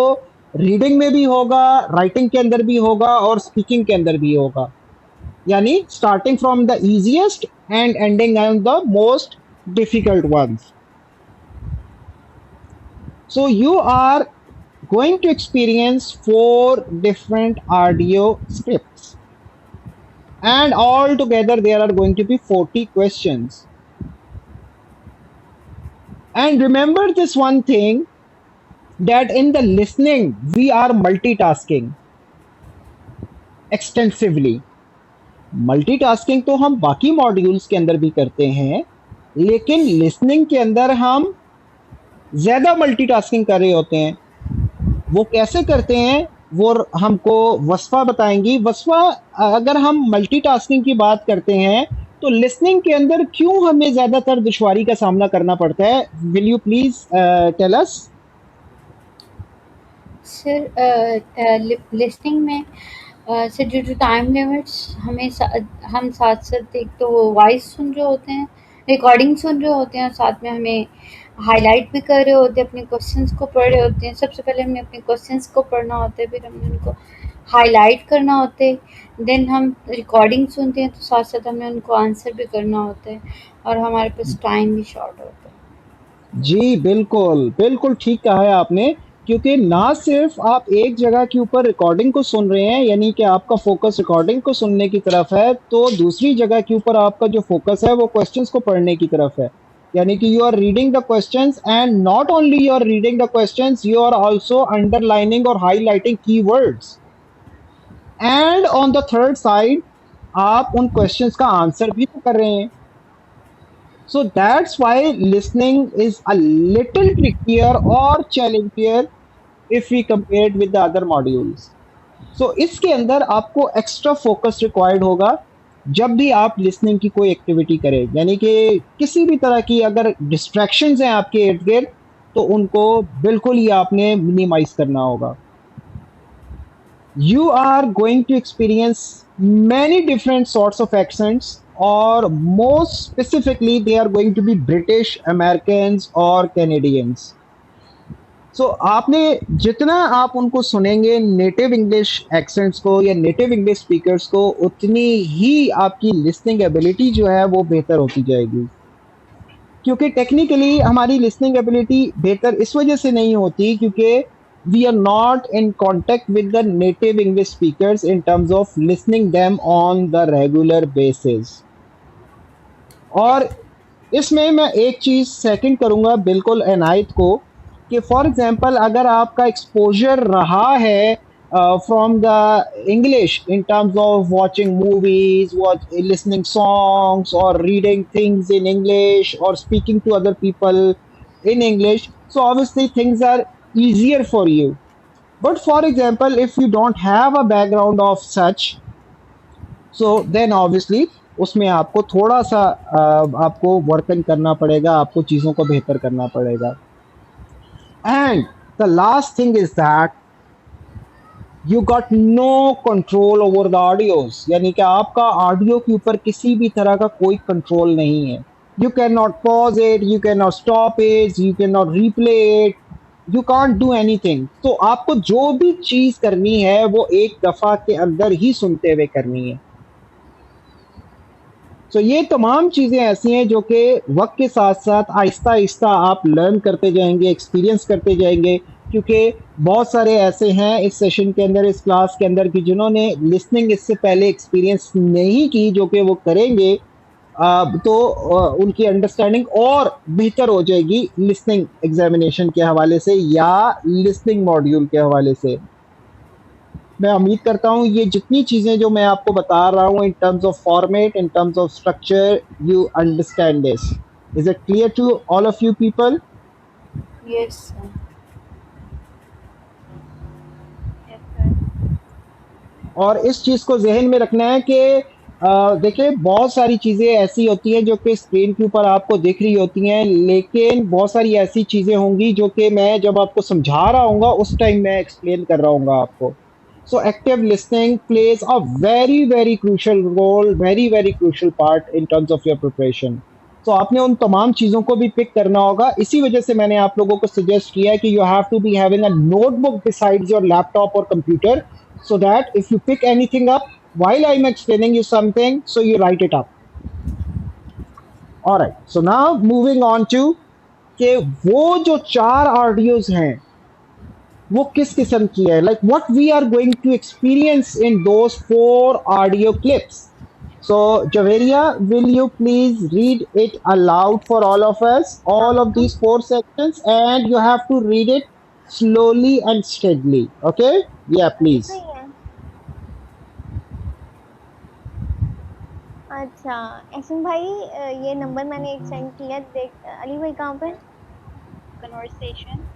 रीडिंग में भी होगा, राइटिंग के अंदर भी होगा और स्पीकिंग के अंदर भी होगा. यानी starting from the easiest and ending on the most difficult ones. So you are going to experience 4 different audio scripts, and all together there are going to be 40 questions. And remember this one thing, that in the listening we are multitasking extensively. Multitasking तो हम बाकी modules के अंदर भी करते हैं, लेकिन listening के अंदर हम ज़्यादा मल्टीटास्किंग कर रहे होते हैं. वो कैसे करते हैं वो हमको वस्फा बताएंगी. वस्फा, अगर हम मल्टीटास्किंग की बात करते हैं तो लिसनिंग के अंदर क्यों हमें ज़्यादातर दुश्वारी का सामना करना पड़ता है? Will you please tell us? Sir listing में sir due to time limits हम साथ साथ एक तो वो वॉइस सुन रहे होते हैं, रिकॉर्डिंग सुन रहे होते हैं और साथ में हमें हाईलाइट भी कर रहे होते हैं, अपने क्वेश्चंस को पढ़ रहे होते हैं. सबसे पहले हमें अपने क्वेश्चंस को पढ़ना होता है, फिर हमें उनको हाईलाइट करना होता है, देन हम रिकॉर्डिंग सुनते हैं तो साथ साथ हमें उनको आंसर भी करना होता है और हमारे पास टाइम भी शॉर्ट होता है. जी बिल्कुल, बिल्कुल ठीक कहा है आपने, क्योंकि ना सिर्फ आप एक जगह के ऊपर रिकॉर्डिंग को सुन रहे हैं, यानी कि आपका फोकस रिकॉर्डिंग को सुनने की तरफ है, तो दूसरी जगह के ऊपर आपका जो फोकस है वो क्वेश्चंस को पढ़ने की तरफ है. यानी कि you are reading the questions, and not only you are reading the questions, you are also underlining और highlighting keywords. And on the third side आप उन क्वेश्चंस का आंसर भी तो कर रहे हैं. So that's why listening is a little trickier or challengier if we compare it with the other modules. So इसके अंदर आपको एक्स्ट्रा फोकस रिक्वायर्ड होगा जब भी आप लिसनिंग की कोई एक्टिविटी करें. यानी कि किसी भी तरह की अगर डिस्ट्रैक्शंस हैं आपके इर्द गिर्द, तो उनको बिल्कुल ही आपने मिनिमाइज करना होगा. You are going to experience many different sorts of accents, or most specifically they are going to be British, Americans or Canadians. So आपने जितना आप उनको सुनेंगे नेटिव इंग्लिश एक्सेंट्स को या नेटिव इंग्लिश स्पीकर्स को, उतनी ही आपकी लिसनिंग एबिलिटी जो है वो बेहतर होती जाएगी. क्योंकि टेक्निकली हमारी लिसनिंग एबिलिटी बेहतर इस वजह से नहीं होती क्योंकि we are not in contact with the native English speakers in terms of listening them on the regular basis. और इसमें मैं एक चीज़ सेकंड करूँगा बिल्कुल इनायत को, कि फॉर एग्जांपल अगर आपका एक्सपोजर रहा है from the English in terms of watching movies, listening songs, or reading things in English, or speaking to other people in English. So obviously things are easier for you. But for example, if you don't have a background of such, so then obviously उसमें आपको थोड़ा सा आपको वर्कन करना पड़ेगा, आपको चीज़ों को बेहतर करना पड़ेगा. And the last thing is that you got no control over the audios, यानी कि आपका ऑडियो के ऊपर किसी भी तरह का कोई कंट्रोल नहीं है. You cannot pause it, you cannot stop it, you cannot replay it, you can't do anything. तो आपको जो भी चीज़ करनी है वो एक दफ़ा के अंदर ही सुनते हुए करनी है. तो ये तमाम चीज़ें ऐसी हैं जो कि वक्त के साथ साथ आहिस्ता आहिस्ता आप लर्न करते जाएंगे, एक्सपीरियंस करते जाएंगे, क्योंकि बहुत सारे ऐसे हैं इस सेशन के अंदर, इस क्लास के अंदर, कि जिन्होंने लिसनिंग इससे पहले एक्सपीरियंस नहीं की, जो कि वो करेंगे तो उनकी अंडरस्टैंडिंग और बेहतर हो जाएगी लिसनिंग एग्जामिनेशन के हवाले से या लिसनिंग मॉड्यूल के हवाले से. मैं उम्मीद करता हूँ ये जितनी चीज़ें जो मैं आपको बता रहा हूँ in terms of format, in terms of structure, you understand this. Is it clear to all of you people? Yes, sir. Yes, sir. और इस चीज़ को जहन में रखना है कि देखिए बहुत सारी चीज़ें ऐसी होती हैं जो कि स्क्रीन के ऊपर आपको दिख रही होती हैं, लेकिन बहुत सारी ऐसी चीज़ें होंगी जो कि मैं जब आपको समझा रहा हूँगा उस टाइम मैं एक्सप्लेन कर रहा हूँगा आपको. So active listening plays a very very crucial role, very crucial part in terms of your preparation. So आपने उन तमाम चीज़ों को भी पिक करना होगा. इसी वजह से मैंने आप लोगों को सजेस्ट किया है कि you have to be having a notebook besides your laptop or computer, so that if you pick anything up while I'm explaining you something, so you write it up. Alright, so now moving on to कि वो जो 4 audios हैं वो किस किस्म की है, like what we are going to experience in those 4 audio clips. So Javeria, will you please read it aloud for all of us, all of these 4 sections, and you have to read it slowly and steadily, okay? Yeah, please. सही है. अच्छा एहसन भाई, ये number मैंने एक send किया, देख अली भाई कहाँ पे? Conversation.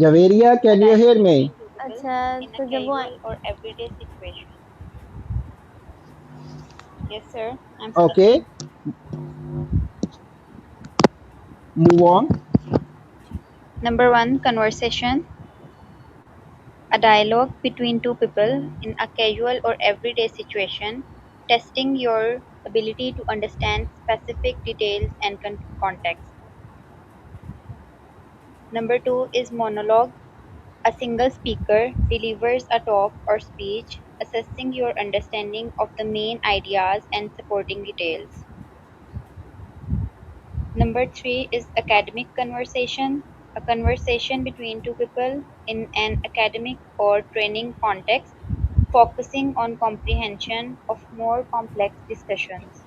Javeria, can you hear me? अच्छा In a तो जब वो casual or everyday situation. Yes, sir. I'm Okay, move on. Number 1, conversation. A dialogue between two people in a casual or everyday situation, testing your ability to understand specific details and context. Number 2 is monologue. A single speaker delivers a talk or speech, assessing your understanding of the main ideas and supporting details. Number 3 is academic conversation. A conversation between two people in an academic or training context, focusing on comprehension of more complex discussions.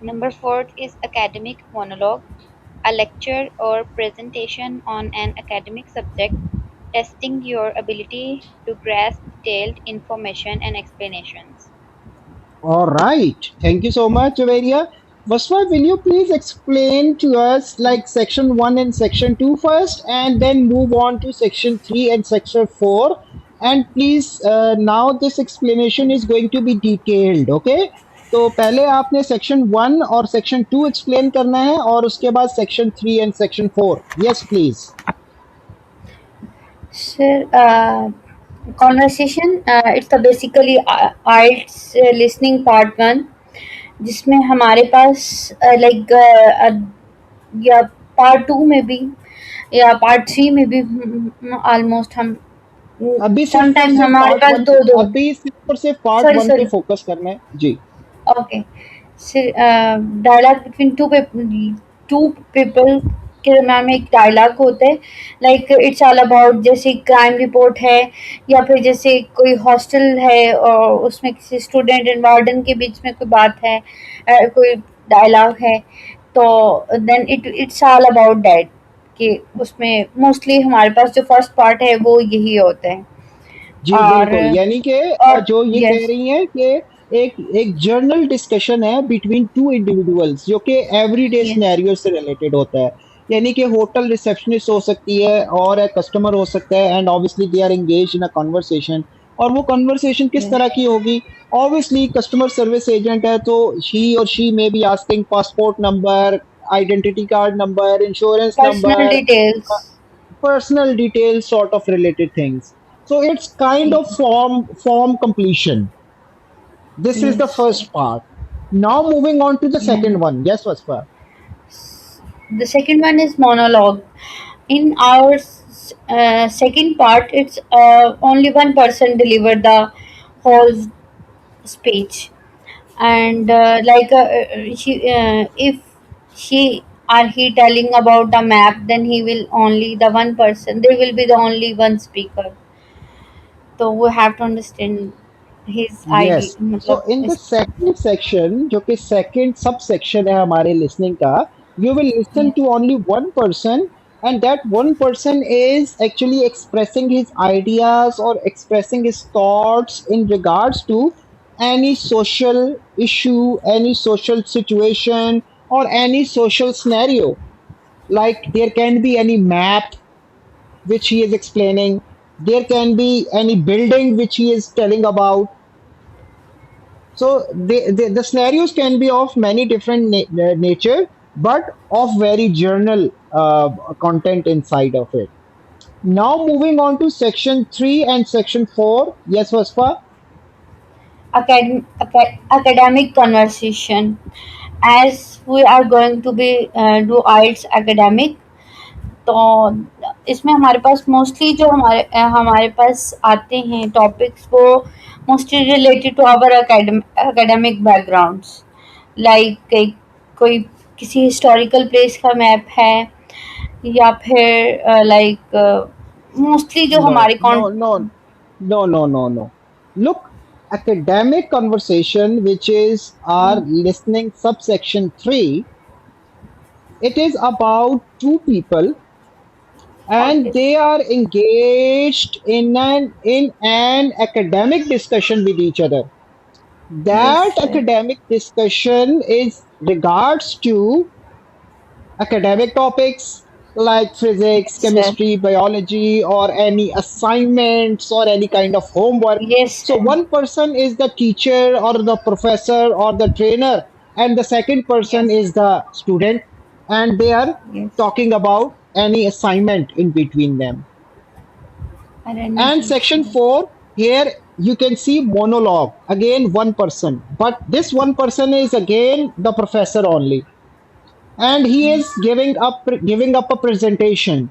Number 4 is academic monologue. A lecture or presentation on an academic subject, testing your ability to grasp detailed information and explanations. All right. Thank you so much, Javeria. Vaswa, will you please explain to us like section 1 and section 2 first, and then move on to section 3 and section 4? And please, now this explanation is going to be detailed, okay? तो पहले आपने section 1 और section 2 explain करना है और उसके बाद section 3 and section 4. Yes please. Sir, conversation, it's a basically IELTS listening part 1, जिसमें हमारे पास या पार्ट 2 में भी या पार्ट 3 में भी ऑलमोस्ट हम अभी समटाइम हमारे पास दो अभी सिर्फ और सिर्फ पार्ट Sorry, 1 पे sorry. फोकस करना है जी. Okay. So, dialogue between two people के दरम्यान में एक डायलॉग होता है, लाइक इट्स ऑल अबाउट जैसे क्राइम रिपोर्ट है या फिर जैसे कोई हॉस्टल है और उसमें किसी स्टूडेंट एंड वार्डन के बीच में कोई बात है, कोई डायलॉग है, तो then it's all about that. कि उसमें मोस्टली हमारे पास जो फर्स्ट पार्ट है वो यही होता है। जी और बिल्कुल, यानी कि और जो ये कह यस रही हैं कि एक एक जर्नल डिस्कशन है बिटवीन टू इंडिविजुअल्स जो कि एवरीडे यस सिनेरियो से रिलेटेड होता है। यानी कि होटल रिसेप्शनिस्ट हो सकती है और एक कस्टमर हो सकता है, and obviously they are engage in a conversation. और वो कन्वर्सेशन किस तरह की होगी? ऑब्वियसली कस्टमर सर्विस एजेंट है तो she may be asking passport number, identity card number, insurance personal number, details. personal details, sort of related things. So it's kind of form completion. This is the yes first part. Now moving on to the second one. Yes, Vaspa. The second one is monologue. In our second part, it's only one person delivered the whole speech, and if she or he telling about the map, then he will only the one person. There will be the only one speaker. So we have to understand his idea. Yes. So मतलब in the इस second section, जो कि second subsection है हमारे listening का, you will listen yes, to only one person, and that one person is actually expressing his ideas or expressing his thoughts in regards to any social issue, any social situation, or any social scenario. Like there can be any map which he is explaining, there can be any building which he is telling about. So the scenarios can be of many different nature, but of very journal content inside of it. Now moving on to section 3 and section 4. Yes, Vaspa? academic conversation. As we are going to be do IELTS academic, तो इसमें हमारे पास mostly जो हमारे पास आते हैं topics वो mostly related to our academic backgrounds, like कोई किसी हिस्टोरिकल प्लेस का मैप है, या फिर मोस्टली जो No, हमारे no, no, no, no, no, no. Look, academic conversation, which is our listening subsection 3, it is about two people and they are engaged in an academic discussion with each other. Yes That academic discussion is regards to academic topics like physics, sir, chemistry, biology, or any assignments or any kind of homework. Yes So sir, one person is the teacher or the professor or the trainer, and the second person yes is the student, and they are yes talking about any assignment in between them. And section rendition 4, here you can see monologue, again one person, but this one person is again the professor only, and he is giving up a presentation.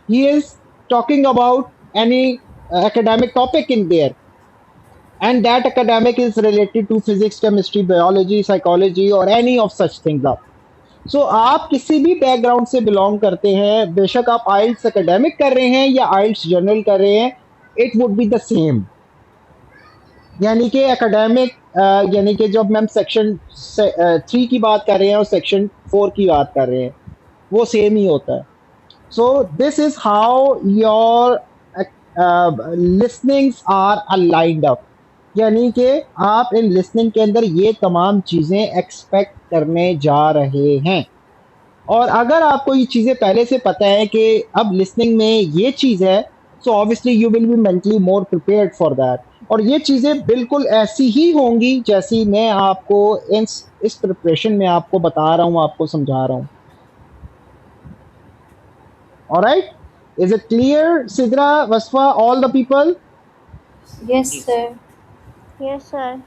He is talking about any academic topic in there, and that academic is related to physics, chemistry, biology, psychology, or any of such things up. So आप किसी भी background से belong करते हैं, बेशक आप आइल्स academic कर रहे हैं या आइल्स जनरल कर रहे हैं, it would be the same. यानी कि एकेडमिक यानी कि जब हम सेक्शन 3 की बात कर रहे हैं और सेक्शन 4 की बात कर रहे हैं, वो सेम ही होता है। So this is how your listenings are aligned up, यानी कि आप इन लिसनिंग के अंदर ये तमाम चीज़ें एक्सपेक्ट करने जा रहे हैं। और अगर आपको ये चीज़ें पहले से पता है कि अब लिसनिंग में ये चीज़ है, सो obviously you will be mentally more prepared for that, और ये चीज़ें बिल्कुल ऐसी ही होंगी जैसी मैं आपको इस प्रिपरेशन में आपको बता रहा हूँ, आपको समझा रहा हूँ। Alright, is it clear Sidra, Wasfa, all the people? Yes Yes. Sir, Yes, sir.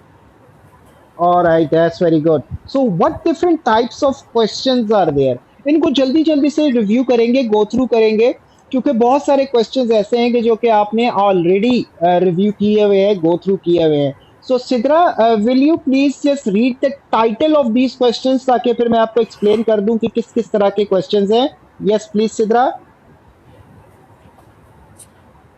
All right, that's very good. So what different types of questions are there? इनको जल्दी जल्दी से रिव्यू करेंगे, गो थ्रू करेंगे, क्योंकि बहुत सारे क्वेश्चंस ऐसे हैं कि जो कि आपने ऑलरेडी रिव्यू किए हुए हैं, गो थ्रू किए हुए हैं। So Sidra, will you please just read the title of these questions ताकि फिर मैं आपको एक्सप्लेन कर दूं कि किस किस तरह के क्वेश्चंस हैं। Yes please Sidra.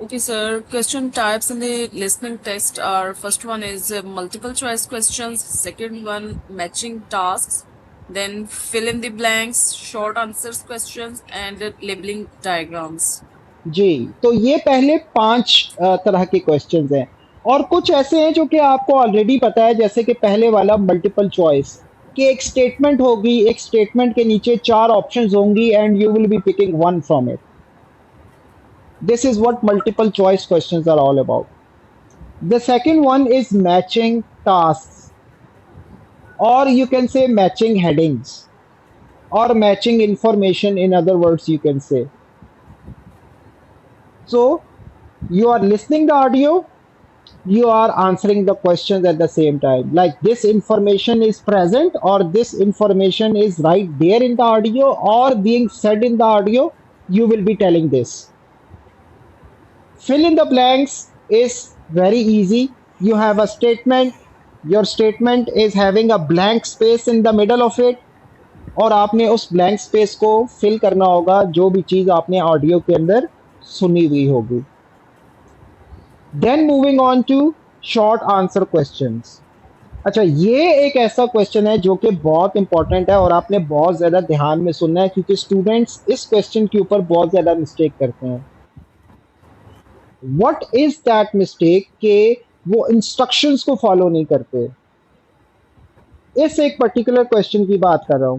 Okay, sir. Question types in the listening text are: first one is multiple choice questions, second one matching tasks, then fill in the blanks, short answers questions, and labeling diagrams. जी, तो ये पहले 5 तरह के questions हैं और कुछ ऐसे हैं जो कि आपको ऑलरेडी पता है, जैसे कि पहले वाला मल्टीपल चॉइस कि एक स्टेटमेंट होगी, एक स्टेटमेंट के नीचे 4 ऑप्शंस होंगी and you will be picking one from it. This is what multiple choice questions are all about. The second one is matching tasks, or you can say matching headings, or matching information, in other words, you can say. So you are listening the audio, you are answering the questions at the same time. Like this information is present, or this information is right there in the audio, or being said in the audio, you will be telling this. Fill in the blanks is very easy. You have a statement. Your statement is having a blank space in the middle of it. और आपने उस blank space को fill करना होगा जो भी चीज़ आपने audio के अंदर सुनी हुई होगी. Then moving on to short answer questions. अच्छा, ये एक ऐसा क्वेश्चन है जो कि बहुत इंपॉर्टेंट है और आपने बहुत ज़्यादा ध्यान में सुनना है क्योंकि स्टूडेंट्स इस क्वेश्चन के ऊपर बहुत ज़्यादा मिस्टेक करते हैं. व्हाट इज दैट मिस्टेक के वो इंस्ट्रक्शंस को फॉलो नहीं करते. इस एक पर्टिकुलर क्वेश्चन की बात कर रहा हूं.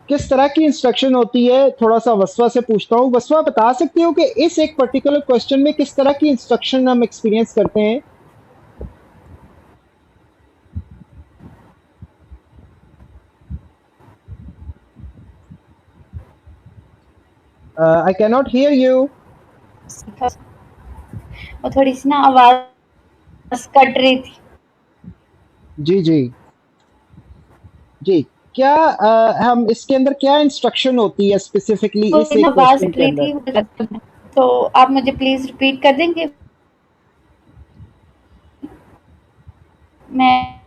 किस तरह की इंस्ट्रक्शन होती है, थोड़ा सा वसवा से पूछता हूं. वसवा, बता सकते हो कि इस एक पर्टिकुलर क्वेश्चन में किस तरह की इंस्ट्रक्शन हम एक्सपीरियंस करते हैं. I can not here you. और थोड़ी सी ना आवाज कट रही थी. जी जी जी. क्या हम इसके अंदर क्या इंस्ट्रक्शन होती है स्पेसिफिकली इस एक आवाज क्वेश्चन कट के रही अंदर. थी, तो आप मुझे प्लीज रिपीट कर देंगे. मैं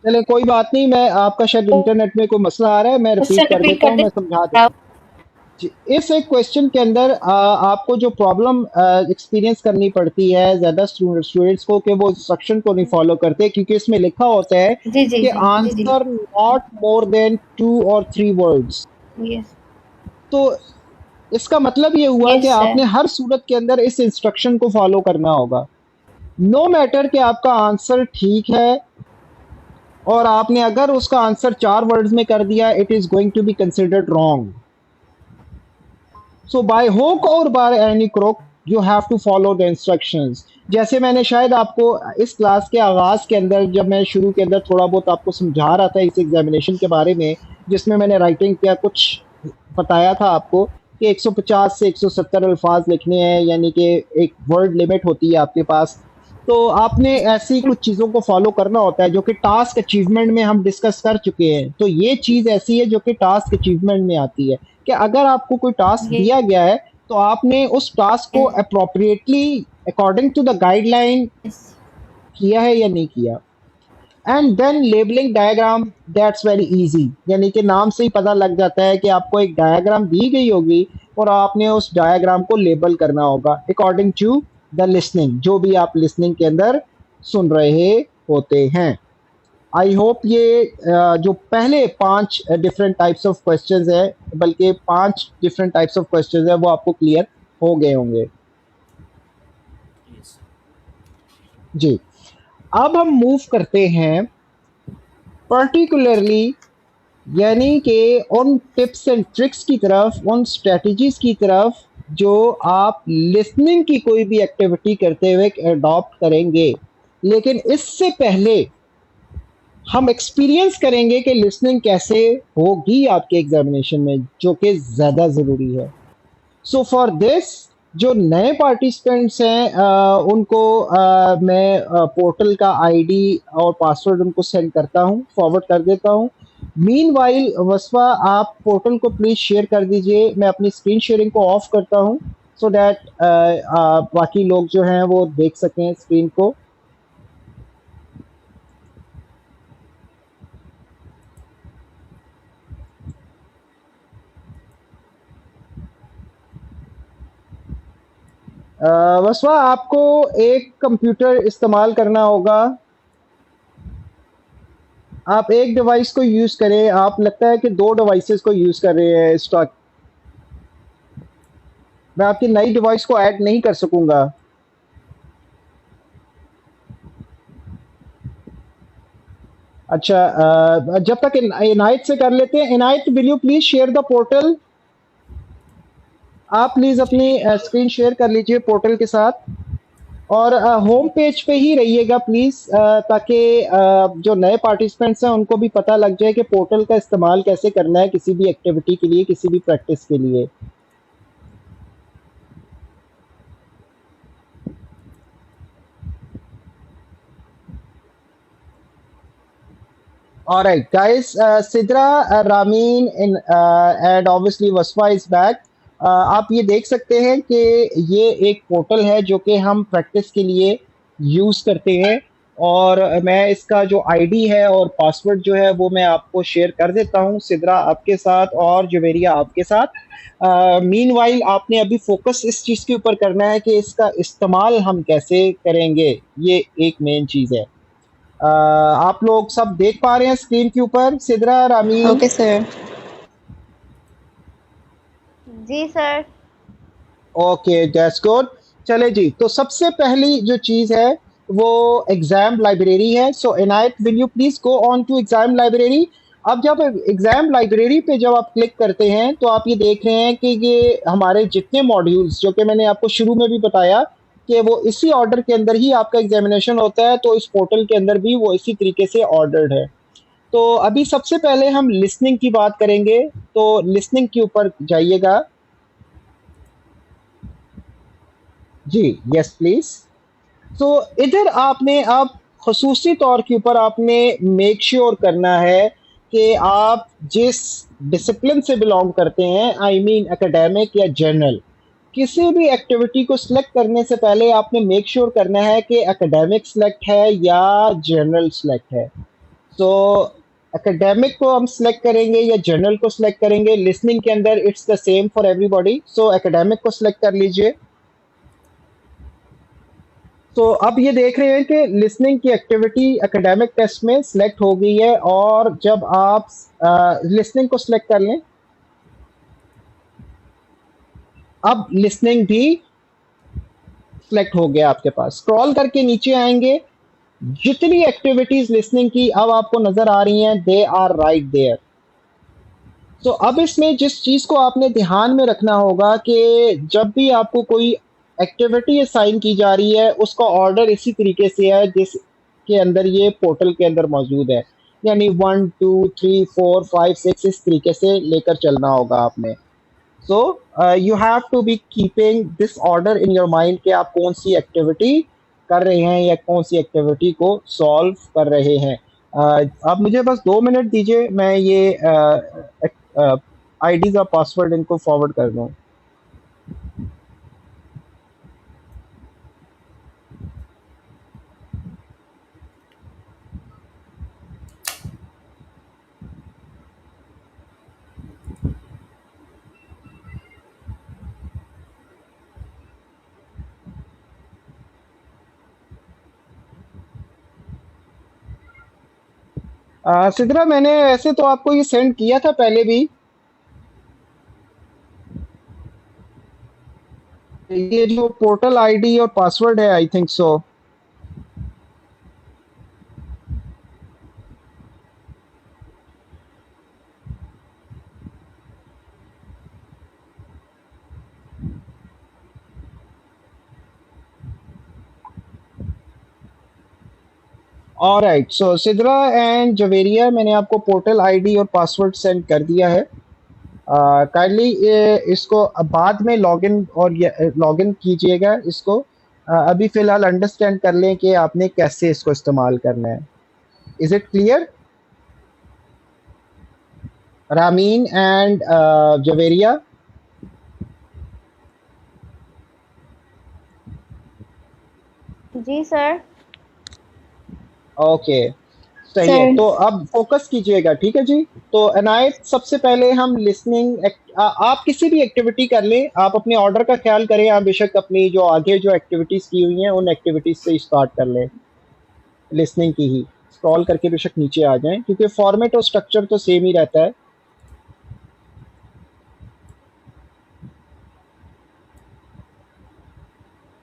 चले कोई बात नहीं, मैं आपका शायद इंटरनेट में कोई मसला आ रहा है, मैं रिपीट कर देता हूँ, मैं समझा देता हूँ. जी, इस एक क्वेश्चन के अंदर आपको जो प्रॉब्लम एक्सपीरियंस करनी पड़ती है ज़्यादा स्टूडेंट्स को कि वो इंस्ट्रक्शन को नहीं फॉलो करते क्योंकि इसमें लिखा होता है जी जी कि जी आंसर नॉट मोर देन 2 और 3 वर्ड्स. यस तो इसका मतलब ये हुआ Yes, कि sir. आपने हर सूरत के अंदर इस इंस्ट्रक्शन को फॉलो करना होगा. नो मैटर कि आपका आंसर ठीक है और आपने अगर उसका आंसर 4 वर्ड्स में कर दिया, it is going to be considered wrong. So by hook और by any crook you have to follow the instructions. जैसे मैंने शायद आपको इस क्लास के आगाज़ के अंदर, जब मैं शुरू के अंदर थोड़ा बहुत आपको समझा रहा था इस एग्जामिनेशन के बारे में, जिसमें मैंने राइटिंग क्या कुछ बताया था आपको कि 150 से 170 अल्फाज लिखने हैं, यानी कि एक वर्ड लिमिट होती है आपके पास. तो आपने ऐसी कुछ चीज़ों को फॉलो करना होता है जो कि टास्क अचीवमेंट में हम डिस्कस कर चुके हैं. तो ये चीज़ ऐसी है जो कि टास्क अचीवमेंट में आती है कि अगर आपको कोई टास्क ये- दिया गया है तो आपने उस टास्क को appropriately according to the guideline किया है या नहीं किया. And then labelling diagram, that's very easy. यानी कि नाम से ही पता लग जाता है कि आपको एक डायग्राम दी गई होगी और आपने उस डायग्राम को लेबल करना होगा अकॉर्डिंग टू द लिसनिंग, जो भी आप लिसनिंग के अंदर सुन रहे होते हैं. आई होप ये जो पहले 5 डिफरेंट टाइप्स ऑफ क्वेश्चंस है, बल्कि 5 डिफरेंट टाइप्स ऑफ क्वेश्चंस है, वो आपको क्लियर हो गए होंगे. Yes. जी, अब हम मूव करते हैं पर्टिकुलरली, यानी कि उन टिप्स एंड ट्रिक्स की तरफ, उन स्ट्रेटजीज की तरफ जो आप लिसनिंग की कोई भी एक्टिविटी करते हुए अडॉप्ट करेंगे. लेकिन इससे पहले हम एक्सपीरियंस करेंगे कि लिसनिंग कैसे होगी आपके एग्जामिनेशन में, जो कि ज़्यादा ज़रूरी है. सो फॉर दिस, जो नए पार्टिसिपेंट्स हैं उनको मैं पोर्टल का आईडी और पासवर्ड उनको सेंड करता हूं, फॉरवर्ड कर देता हूं. मीनवाइल वसवा, आप पोर्टल को प्लीज़ शेयर कर दीजिए. मैं अपनी स्क्रीन शेयरिंग को ऑफ करता हूं सो दैट बाकी लोग जो हैं वो देख सकें स्क्रीन को. वसवा, आपको एक कंप्यूटर इस्तेमाल करना होगा. आप एक डिवाइस को यूज करें, आप लगता है कि 2 डिवाइसेस को यूज कर रहे हैं इस वक़्त। मैं आपकी नई डिवाइस को ऐड नहीं कर सकूँगा। अच्छा जब तक इनायत से कर लेते हैं। Inayat, will you please share the portal? आप प्लीज़ अपनी स्क्रीन शेयर कर लीजिए पोर्टल के साथ और होम पेज पे ही रहिएगा प्लीज़, ताकि जो नए पार्टिसिपेंट्स हैं उनको भी पता लग जाए कि पोर्टल का इस्तेमाल कैसे करना है किसी भी एक्टिविटी के लिए, किसी भी प्रैक्टिस के लिए। All right, guys. Sidra, Ramin, and obviously Wasfa is back. आप ये देख सकते हैं कि ये एक पोर्टल है जो कि हम प्रैक्टिस के लिए यूज़ करते हैं और मैं इसका जो आईडी है और पासवर्ड जो है वो मैं आपको शेयर कर देता हूँ, सिद्रा आपके साथ और जुवेरिया आपके साथ। मीनवाइल आपने अभी फोकस इस चीज़ के ऊपर करना है कि इसका इस्तेमाल हम कैसे करेंगे, ये एक मेन चीज़ है। आप लोग सब देख पा रहे हैं स्क्रीन के ऊपर? सिद्रा, रामीन? Okay, sir. जी सर। Okay, that's good. चले जी, तो सबसे पहली जो चीज़ है वो एग्जाम लाइब्रेरी है। So Inayat, will you please go on to exam library? अब जब एग्जाम लाइब्रेरी पे जब आप क्लिक करते हैं तो आप ये देख रहे हैं कि ये हमारे जितने मॉड्यूल्स, जो कि मैंने आपको शुरू में भी बताया कि वो इसी ऑर्डर के अंदर ही आपका एग्जामिनेशन होता है, तो इस पोर्टल के अंदर भी वो इसी तरीके से ऑर्डर्ड है। तो अभी सबसे पहले हम लिसनिंग की बात करेंगे, तो लिसनिंग के ऊपर जाइएगा जी। Yes please. तो इधर आपने अब खसूसी तौर के ऊपर आपने मेक श्योर करना है कि आप जिस डिसिप्लिन से बिलोंग करते हैं, आई मीन एकेडमिक या जनरल, किसी भी एक्टिविटी को सिलेक्ट करने से पहले आपने मेक श्योर करना है कि एकेडमिक सिलेक्ट है या जनरल सिलेक्ट है। सो एकेडमिक को हम सिलेक्ट करेंगे या जनरल को सिलेक्ट करेंगे, लिसनिंग के अंदर it's the same for everybody. So academic को सिलेक्ट कर लीजिए। तो अब ये देख रहे हैं कि लिसनिंग की एक्टिविटी एकेडमिक टेस्ट में सिलेक्ट हो गई है और जब आप लिसनिंग को सिलेक्ट कर लें, अब लिसनिंग भी सिलेक्ट हो गया आपके पास। स्क्रॉल करके नीचे आएंगे, जितनी एक्टिविटीज लिसनिंग की अब आपको नजर आ रही हैं, दे आर राइट देयर। तो अब इसमें जिस चीज को आपने ध्यान में रखना होगा कि जब भी आपको कोई एक्टिविटी असाइन की जा रही है उसका ऑर्डर इसी तरीके से है जिस के अंदर ये पोर्टल के अंदर मौजूद है, यानी 1 2 3 4 5 6 इस तरीके से लेकर चलना होगा आपने। So you have to be keeping this order in your mind कि आप कौन सी एक्टिविटी कर रहे हैं या कौन सी एक्टिविटी को सॉल्व कर रहे हैं। आप मुझे बस 2 मिनट दीजिए, मैं ये आईडीज और पासवर्ड इनको फॉरवर्ड कर दूँ। सिद्रा, मैंने ऐसे तो आपको ये सेंड किया था पहले भी, ये जो पोर्टल आईडी और पासवर्ड है, I think so. Alright, so Sidra and Javeria, मैंने आपको पोर्टल आईडी और पासवर्ड सेंड कर दिया है। काइंडली इसको बाद में लॉगिन और लॉगिन कीजिएगा इसको। अभी फ़िलहाल अंडरस्टैंड कर लें कि आपने कैसे इसको इस्तेमाल करना है। Is it clear? Ramin and Javeria? जी सर। ओके, सही है। Sir. तो अब फोकस कीजिएगा, ठीक है जी। तो अनायत, सबसे पहले हम लिसनिंग, आप किसी भी एक्टिविटी कर लें, आप अपने ऑर्डर का ख्याल करें। आप बेशक अपनी जो आगे जो एक्टिविटीज़ की हुई हैं उन एक्टिविटीज़ से स्टार्ट कर लें, लिसनिंग की ही। स्क्रॉल करके बेशक नीचे आ जाएं, क्योंकि फॉर्मेट और स्ट्रक्चर तो सेम ही रहता है।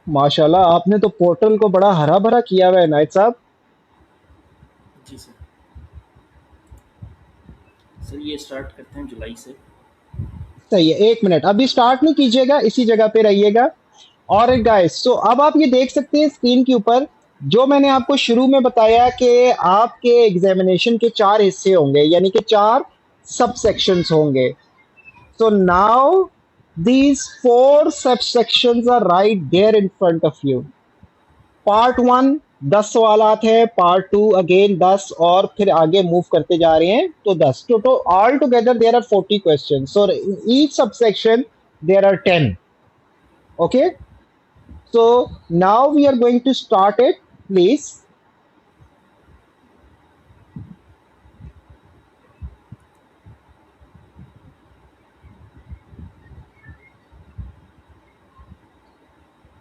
माशाल्लाह, आपने तो पोर्टल को बड़ा हरा भरा किया हुआ है नायद साहब। जी सर। सर ये स्टार्ट करते हैं जुलाई से। सही है, 1 मिनट, अभी स्टार्ट नहीं कीजिएगा, इसी जगह पे रहिएगा। और गाइस, सो अब आप ये देख सकते हैं स्क्रीन के ऊपर जो मैंने आपको शुरू में बताया कि आपके एग्जामिनेशन के 4 हिस्से होंगे, यानी कि 4 सब सेक्शंस होंगे। So now these 4 subsections are right there in front of you. Part 1 10 सवालात है, पार्ट 2 अगेन 10, और फिर आगे मूव करते जा रहे हैं तो 10, तो all together there are 40 questions, so in each subsection there are 10. Okay, so now we are going to start it, please.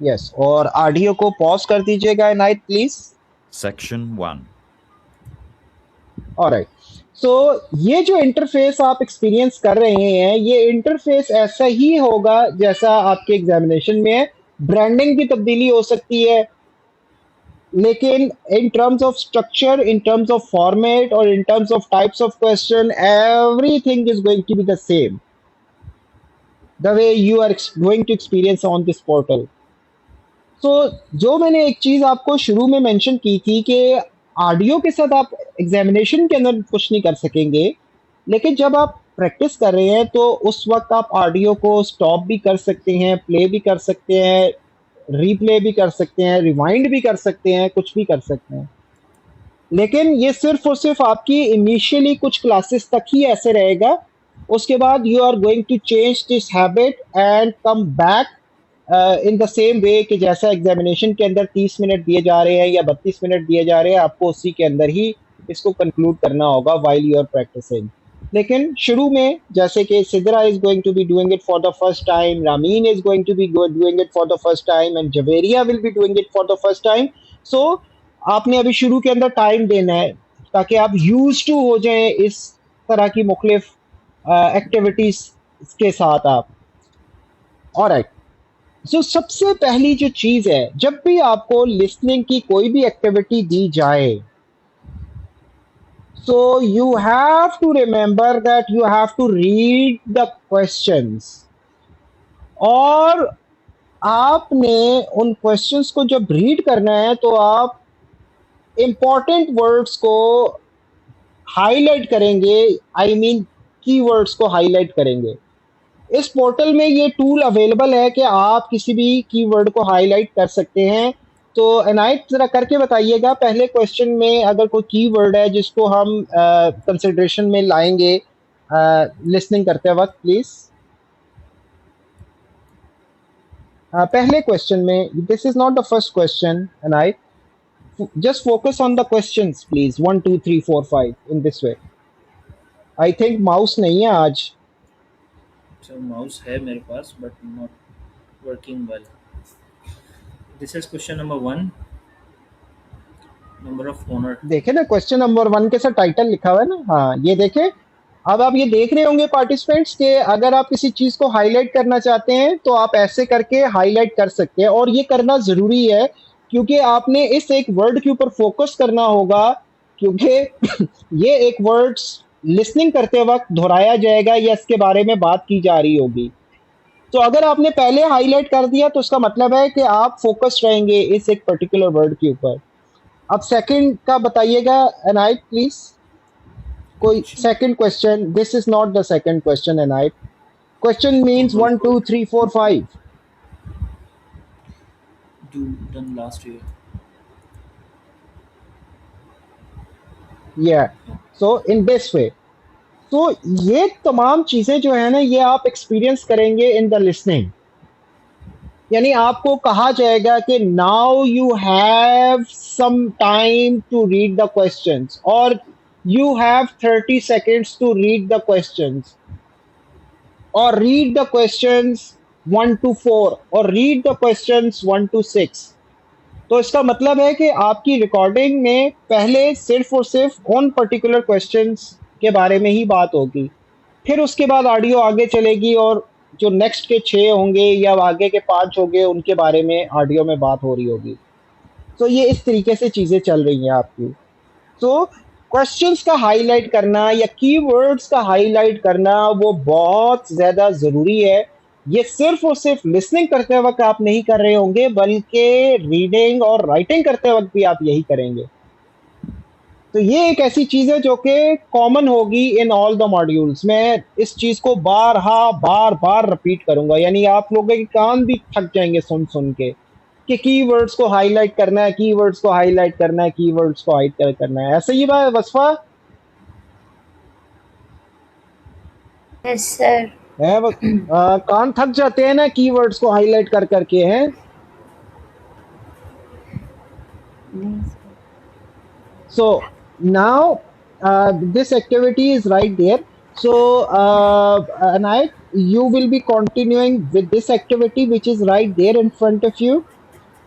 Yes, और ऑडियो को पॉज कर दीजिएगा इनायत प्लीज। Section 1. ऑलराइट, सो ये जो इंटरफेस आप एक्सपीरियंस कर रहे हैं, ये इंटरफेस ऐसा ही होगा जैसा आपके एग्जामिनेशन में है। ब्रांडिंग की तब्दीली हो सकती है, लेकिन in terms of structure, in terms of format और in terms of types of question, everything is going to be the same, the way you are going to experience on this portal. तो जो मैंने एक चीज़ आपको शुरू में mention की थी कि ऑडियो के साथ आप एग्जामिनेशन के अंदर कुछ नहीं कर सकेंगे, लेकिन जब आप प्रैक्टिस कर रहे हैं तो उस वक्त आप ऑडियो को स्टॉप भी कर सकते हैं, प्ले भी कर सकते हैं, रीप्ले भी कर सकते हैं, रिवाइंड भी कर सकते हैं, कुछ भी कर सकते हैं। लेकिन ये सिर्फ और सिर्फ आपकी इनिशियली कुछ क्लासेस तक ही ऐसे रहेगा। उसके बाद you are going to change this habit and come back in the same way कि जैसा एग्जामिनेशन के अंदर 30 मिनट दिए जा रहे हैं या 32 मिनट दिए जा रहे हैं, आपको उसी के अंदर ही इसको कंक्लूड करना होगा व्हाइल यू आर प्रैक्टिसिंग। लेकिन शुरू में जैसे कि Sidra is going to be doing it for the first time, Rameen is going to be doing it for the first time and Javeria will be doing it for the first time. So आपने अभी शुरू के अंदर टाइम देना है ताकि आप use to हो जाएं इस तरह की मुख्तलिफ एक्टिविटीज के साथ आप। ऑलराइट, सो सबसे पहली जो चीज है, जब भी आपको लिसनिंग की कोई भी एक्टिविटी दी जाए, so you have to remember that you have to read the questions, और आपने उन क्वेश्चंस को जब रीड करना है तो आप इंपॉर्टेंट वर्ड्स को हाईलाइट करेंगे, आई मीन कीवर्ड्स को हाईलाइट करेंगे। इस पोर्टल में ये टूल अवेलेबल है कि आप किसी भी कीवर्ड को हाईलाइट कर सकते हैं। तो इनायत जरा करके बताइएगा, पहले क्वेश्चन में अगर कोई कीवर्ड है जिसको हम कंसिडरेशन में लाएंगे लिसनिंग करते वक्त, प्लीज। पहले क्वेश्चन में, this is not the first question Inayat, just focus on the questions please, 1 2 3 4 5 in this way. I think mouse नहीं है आज। सर माउस है मेरे पास but not working well. This is question number 1, number of owner. देखे ना question number 1 के साथ टाइटल लिखा हुआ है ना, हाँ ये देखें। अब आप ये देख रहे होंगे पार्टिसिपेंट्स के अगर आप किसी चीज को हाईलाइट करना चाहते हैं तो आप ऐसे करके हाईलाइट कर सकते हैं, और ये करना जरूरी है क्योंकि आपने इस एक वर्ड के ऊपर फोकस करना होगा, क्योंकि ये एक वर्ड लिसनिंग करते वक्त दोहराया जाएगा या इसके बारे में बात की जा रही होगी। तो अगर आपने पहले हाईलाइट कर दिया तो उसका मतलब है कि आप फोकस रहेंगे इस एक पर्टिकुलर वर्ड के ऊपर। अब सेकंड का बताइएगा इनायत प्लीज, कोई second question. This is not the second question Inayat, question means 1 2 3 4 5 done last year. Yeah, so in this way, तो ये तमाम चीजें जो है ना ये आप एक्सपीरियंस करेंगे इन द लिसनिंग। यानी आपको कहा जाएगा कि now you have some time to read the questions, और you have 30 seconds to read the questions, और रीड द क्वेश्चंस 1 to 4 और रीड द क्वेश्चंस 1 to 6। तो इसका मतलब है कि आपकी रिकॉर्डिंग में पहले सिर्फ और सिर्फ उन पर्टिकुलर क्वेश्चंस के बारे में ही बात होगी, फिर उसके बाद ऑडियो आगे चलेगी और जो नेक्स्ट के 6 होंगे या आगे के 5 होंगे उनके बारे में ऑडियो में बात हो रही होगी। तो ये इस तरीके से चीज़ें चल रही हैं आपकी। तो क्वेश्चंस का हाईलाइट करना या कीवर्ड्स का हाईलाइट करना वो बहुत ज़्यादा ज़रूरी है। ये सिर्फ़ और सिर्फ़ लिसनिंग करते वक़्त आप नहीं कर रहे होंगे, बल्कि रीडिंग और राइटिंग करते वक़्त भी आप यही करेंगे। तो ये एक ऐसी चीज़ है जो कि कॉमन होगी इन ऑल द मॉड्यूल्स। मैं इस चीज़ को बार-बार रिपीट करूँगा, यानी आप लोगों के कान भी थक जाएँगे सुन-सुन के कि कीवर्ड्स को हाईलाइट करना है, कीवर्ड्स को हाईलाइट करना है, कीवर्ड्स को हाईलाइट करना है। ऐसे ही बात वसफ़ा यस सर। है कान थक जाते हैं ना कीवर्ड्स को हाईलाइट कर करके हैं। So now this activity is right there. So Anayat, you will be continuing with this activity which is right there in front of you.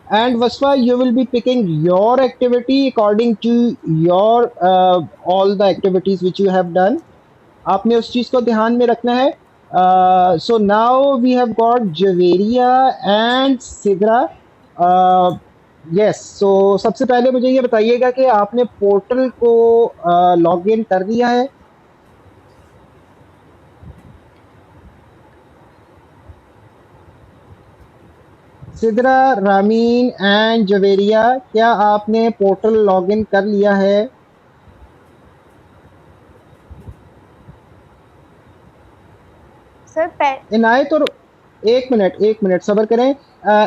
And Vasfa, you will be picking your activity according to your all the activities which you have done. आपने उस चीज़ को ध्यान में रखना है। So now we have got Javeria and Sidra. Yes, so सबसे पहले मुझे ये बताइएगा कि आपने पोर्टल को लॉग इन कर लिया है? सिद्रा, रामीन एंड जवेरिया, क्या आपने पोर्टल लॉग इन कर लिया है? सर इनायत और एक मिनट सब्र करें।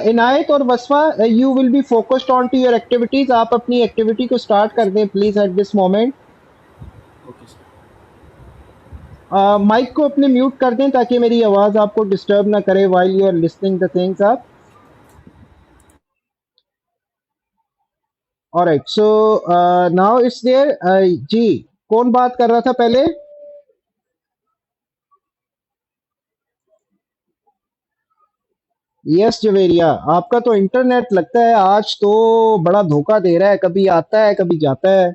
इनायत और Wasfa, you will be focused on to your activities. आप अपनी एक्टिविटी को स्टार्ट कर दें please at this moment. Okay sir. Mic को अपने म्यूट कर दें ताकि मेरी आवाज आपको डिस्टर्ब ना करे while you are listening the things आप। Alright, so now it's there. जी, कौन बात कर रहा था पहले? यस जवेरिया, आपका तो इंटरनेट लगता है आज तो बड़ा धोखा दे रहा है, कभी आता है कभी जाता है।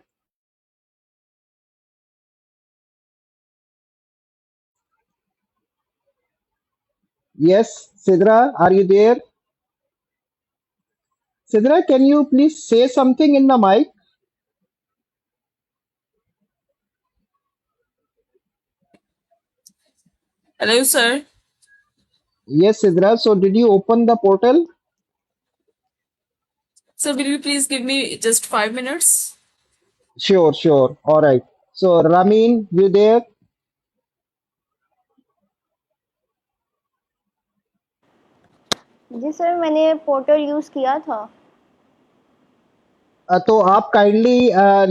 Yes Sidra, are you there? Sidra, can you please say something in the mic? Hello, sir. Yes, Sidra. So, did you open the portal? Sir, will you please give me just 5 minutes? Sure, sure. All right. So, Ramin, you there? जी सर, मैंने portal use किया था। तो आप kindly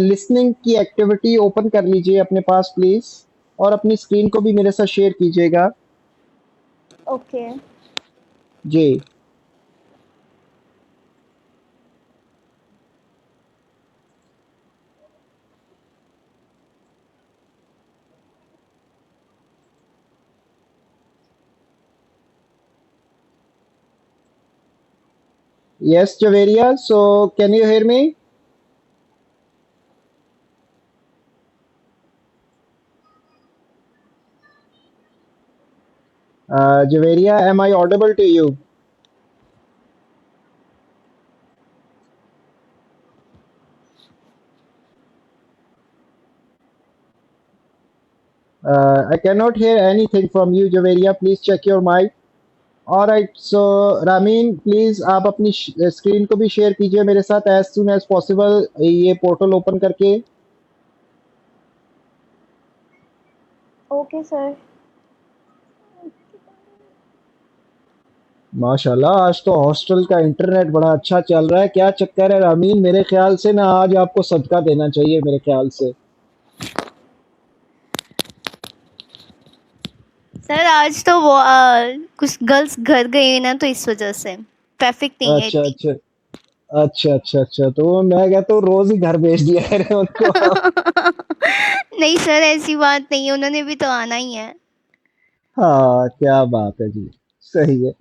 listening की activity open कर लीजिए अपने पास प्लीज, और अपनी स्क्रीन को भी मेरे साथ शेयर कीजिएगा। Okay. Ji. Yes, Javeria. So, can you hear me? Javeria, am I audible to you? I cannot hear anything from you, Javeria. Please check your mic. All right. So, Ramin, please आप अपनी screen को भी share कीजिए मेरे साथ as soon as possible ये portal open करके। Okay sir. माशाल्लाह, आज तो हॉस्टल का इंटरनेट बड़ा अच्छा चल रहा है। क्या चक्कर है रामीन? मेरे ख्याल से ना आज आपको सदका देना चाहिए मेरे ख्याल से। सर आज तो वो कुछ गर्ल्स घर गई है ना, तो इस वजह से ट्रैफिक नहीं है अच्छा इतनी। अच्छा अच्छा, तो मैं कहता हूँ रोज ही घर भेज दिया करें उनको आप। नहीं सर, ऐसी बात नहीं है, उन्होंने भी तो आना ही है। हाँ, क्या बात है जी, सही है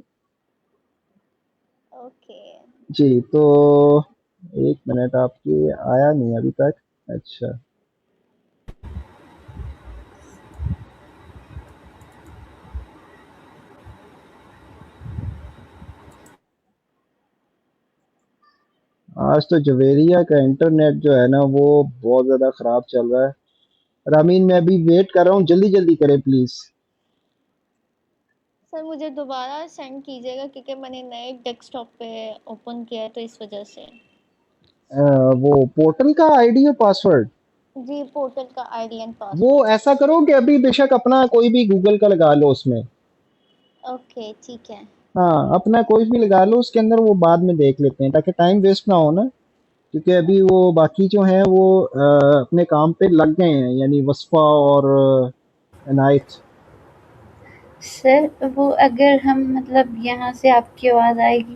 ओके। जी। तो मिनट, आपकी आया नहीं अभी तक। अच्छा, आज तो जवेरिया का इंटरनेट जो है ना वो बहुत ज़्यादा ख़राब चल रहा है। रामीन, मैं अभी वेट कर रहा हूँ, जल्दी जल्दी करें प्लीज़। सर मुझे दोबारा सेंड कीजिएगा क्योंकि मैंने नए डेस्कटॉप पे ओपन किया है तो इस वजह से। वो पोर्टल का आईडी और पासवर्ड, जी, पोर्टल का आईडी एंड वो पासवर्ड। ऐसा करो कि अभी बेशक अपना कोई भी गूगल का लगा लो उसमें। ओके, ठीक है। हाँ, अपना कोई भी लगा लो उसके अंदर, वो बाद में देख लेते हैं ताकि टाइम वेस्ट ना हो ना। क्योंकि अभी वो बाकी जो हैं वो अपने काम पे लग गए हैं, यानी वस्फा और इनायत। सर वो अगर हम मतलब यहाँ से आपकी आवाज़ आएगी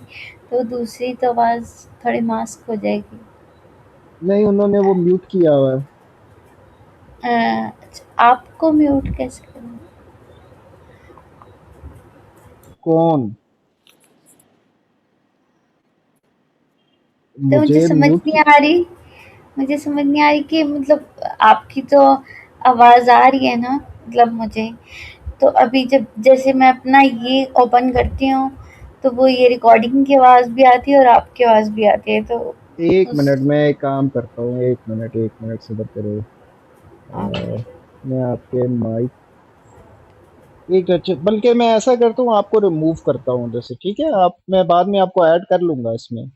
तो दूसरी तो आवाज़ थोड़ी मास्क हो जाएगी। नहीं, उन्होंने वो म्यूट किया हुआ है। अच्छा, आपको म्यूट कैसे करूँ? कौन? तो मुझे म्यूट मुझे समझ नहीं आ रही कि मतलब आपकी तो आवाज़ आ रही है ना मतलब मुझे। तो अभी जब जैसे मैं अपना ये ओपन करती हूँ तो वो ये रिकॉर्डिंग की आवाज़ भी आती है और आपकी आवाज़ भी आती है तो एक उस मिनट, मैं एक काम करता हूँ, एक मिनट सब्र करो। मैं आपके माइक, एक अच्छा, बल्कि मैं ऐसा करता हूँ, आपको रिमूव करता हूँ जैसे, ठीक है? आप, मैं बाद में आपको ऐड कर लूंगा इसमें।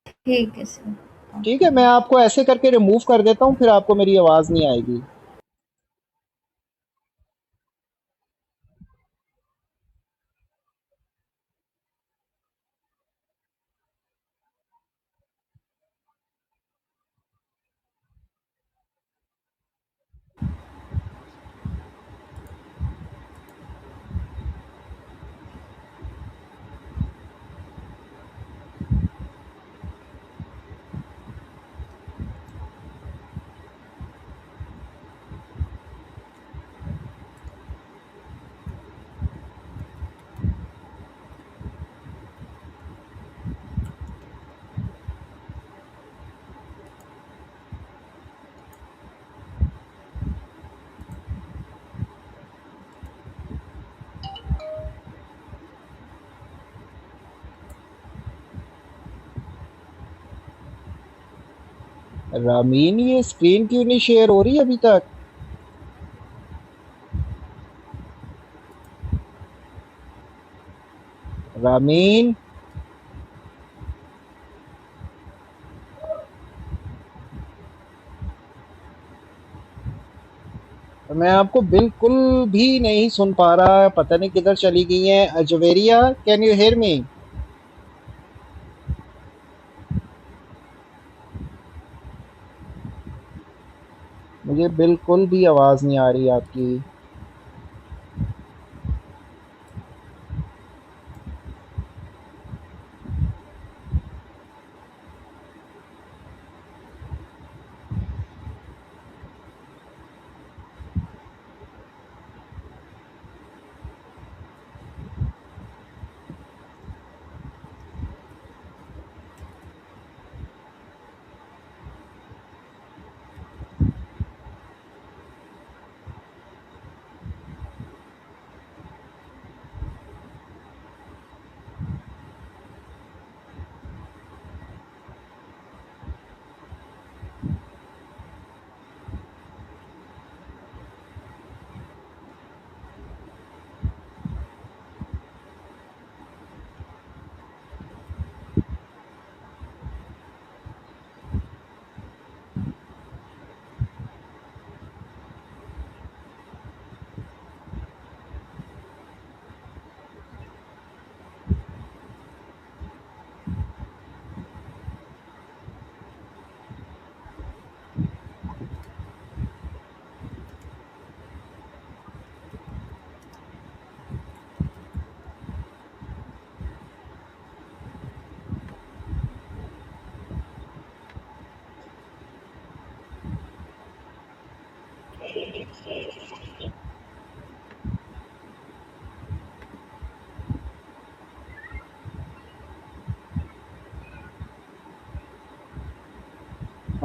ठीक है सर। ठीक है, मैं ओके। आपको ऐसे करके रिमूव कर देता हूँ, फिर आपको मेरी आवाज़ नहीं आएगी। रामीन, ये स्क्रीन क्यों नहीं शेयर हो रही अभी तक? रामीन, मैं आपको बिल्कुल भी नहीं सुन पा रहा, पता नहीं किधर चली गई हैं। Javeria, can you hear me? मुझे बिल्कुल भी आवाज़ नहीं आ रही आपकी।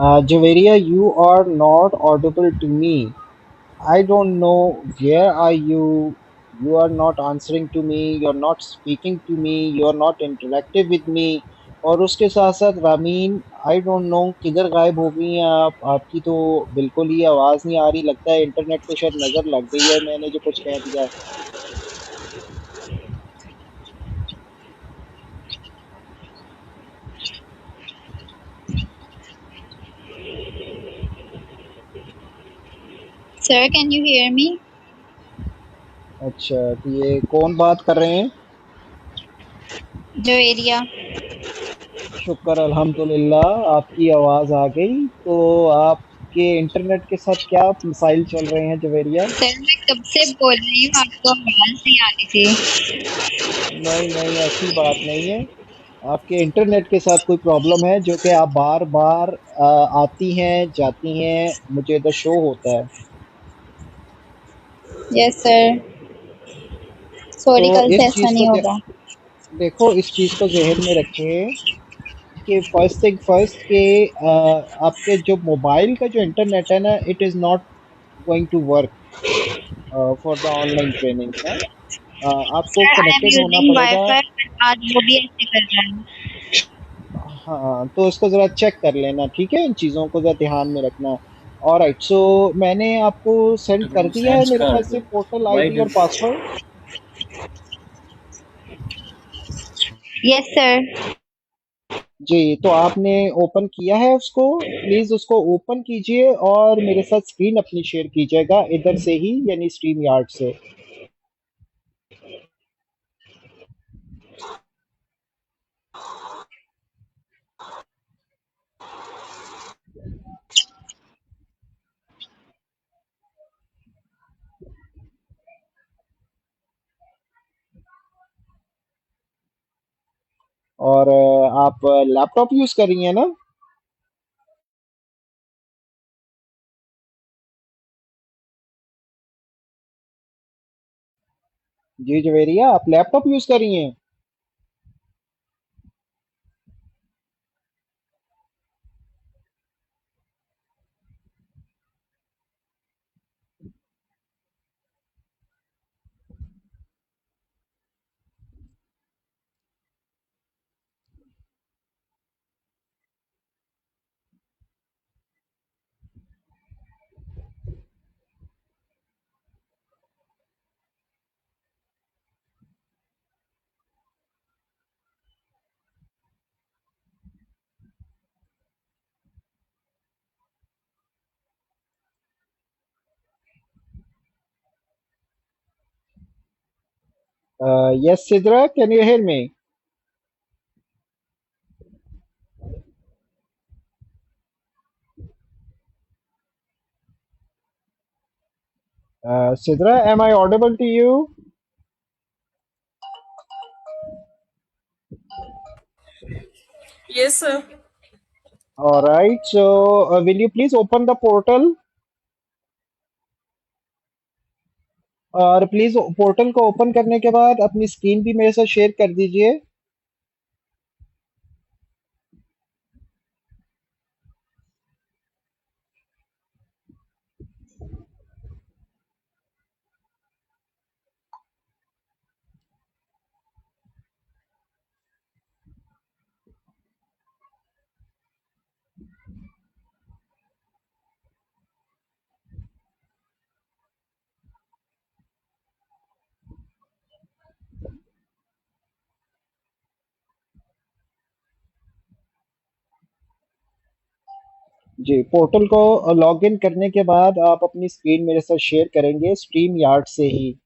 Javeria, you are not audible to me. I don't know where are you. You are not answering to me. You're not speaking to me. You're not interactive with me. और उसके साथ साथ रामीन, आई डोंट नो किधर गायब हो गई हैं आप। आपकी तो बिल्कुल ही आवाज़ नहीं आ रही। लगता है इंटरनेट पे शायद नज़र लग गई है, मैंने जो कुछ कह दिया। Sir, can you hear me? अच्छा, तो ये कौन बात कर रहे हैं? जो area. शुक्र अल्हम्दुलिल्लाह आपकी आवाज़ आ गई। तो आपके इंटरनेट के साथ क्या मसाइल चल रहे हैं जवेरिया? सर मैं कब से बोल रही हूँ आपको आवाज नहीं आ रही थी। नहीं नहीं, ऐसी बात नहीं है। आपके इंटरनेट के साथ कोई प्रॉब्लम है जो कि आप बार बार आती हैं जाती हैं, मुझे इधर शो होता है। यस सर, तो सॉरी कल से इस ऐसा चीज़ को नहीं होगा। देखो, इस चीज़ को जहन में रखें कि फर्स्ट थिंग फर्स्ट के आपके जो मोबाइल का जो इंटरनेट है ना, it is not going to work for the online training ना। आपको सर आई एम कनेक्टेड होना यूजिंग पड़ेगा। वाईफाई बट आज वो भी ऐसे कर रहा है। हाँ, तो इसको ज़रा चेक कर लेना, ठीक है? इन चीज़ों को ज़रा ध्यान में रखना। ऑलराइट, सो मैंने आपको सेंड कर दिया है Sense मेरे ख्याल card. से पोर्टल Why आईडी और does पासवर्ड। Yes sir. जी, तो आपने ओपन किया है उसको? प्लीज़ उसको ओपन कीजिए और मेरे साथ स्क्रीन अपनी शेयर कीजिएगा इधर से ही, यानी स्ट्रीम यार्ड से। और आप लैपटॉप यूज़ कर रही हैं ना? जी जवेरिया, आप लैपटॉप यूज़ कर रही हैं? Yes, Sidra, can you hear me? Sidra, am I audible to you? Yes, sir. All right. So, will you please open the portal? और प्लीज पोर्टल को ओपन करने के बाद अपनी स्क्रीन भी मेरे साथ शेयर कर दीजिए। जी, पोर्टल को लॉग इन करने के बाद आप अपनी स्क्रीन मेरे साथ शेयर करेंगे स्ट्रीम यार्ड से ही।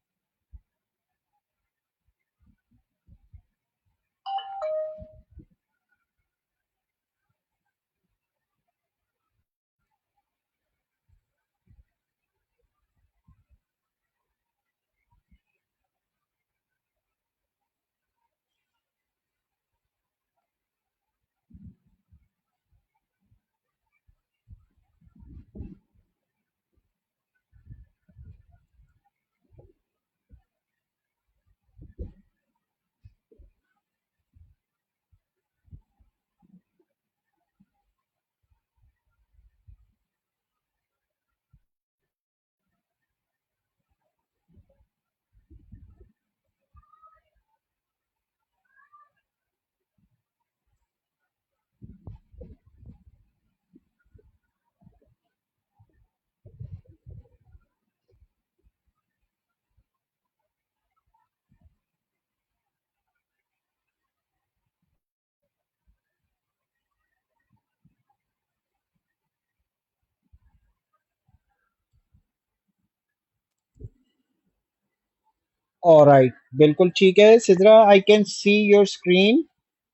ऑलराइट, बिल्कुल ठीक है Sidra, I can see your screen.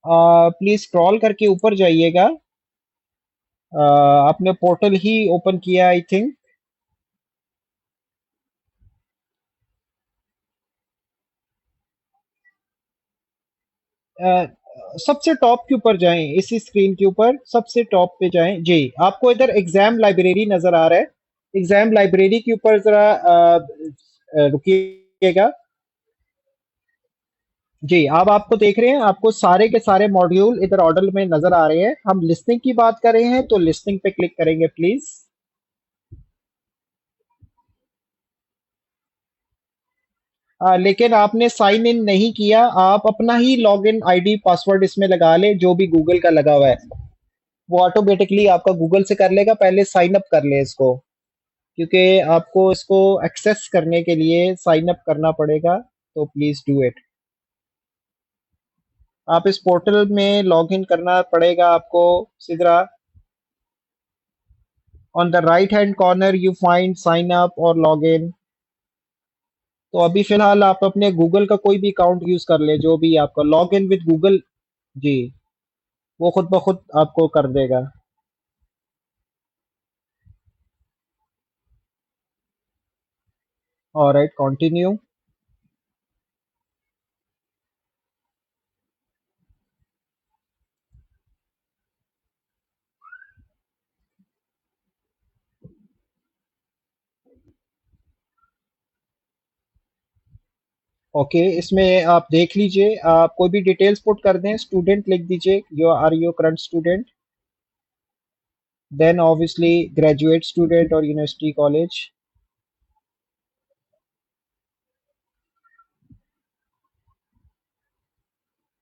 Please scroll करके ऊपर जाइएगा। आपने पोर्टल ही ओपन किया आई थिंक। सबसे टॉप के ऊपर जाएं, इसी स्क्रीन के ऊपर सबसे टॉप पे जाएं जी। आपको इधर एग्जाम लाइब्रेरी नजर आ रहा है। एग्जाम लाइब्रेरी के ऊपर जरा रुकिएगा जी। अब आपको देख रहे हैं, आपको सारे के सारे मॉड्यूल इधर ऑर्डर में नजर आ रहे हैं। हम लिस्निंग की बात कर रहे हैं तो लिस्निंग पे क्लिक करेंगे प्लीज। लेकिन आपने साइन इन नहीं किया। आप अपना ही लॉगिन आईडी पासवर्ड इसमें लगा ले, जो भी गूगल का लगा हुआ है वो ऑटोमेटिकली आपका गूगल से कर लेगा। पहले साइन अप कर ले इसको, क्योंकि आपको इसको एक्सेस करने के लिए साइन अप करना पड़ेगा, तो प्लीज डू इट। आप इस पोर्टल में लॉग इन करना पड़ेगा आपको Sidra. On the right hand corner you find sign up और लॉग इन। तो अभी फिलहाल आप अपने गूगल का कोई भी अकाउंट यूज कर ले, जो भी आपका लॉग इन विद गूगल जी, वो खुद ब खुद आपको कर देगा। Alright, continue. ओके, इसमें आप देख लीजिए, आप कोई भी डिटेल्स पुट कर दें। स्टूडेंट लिख दीजिए, you are your current student, then obviously graduate student और university college.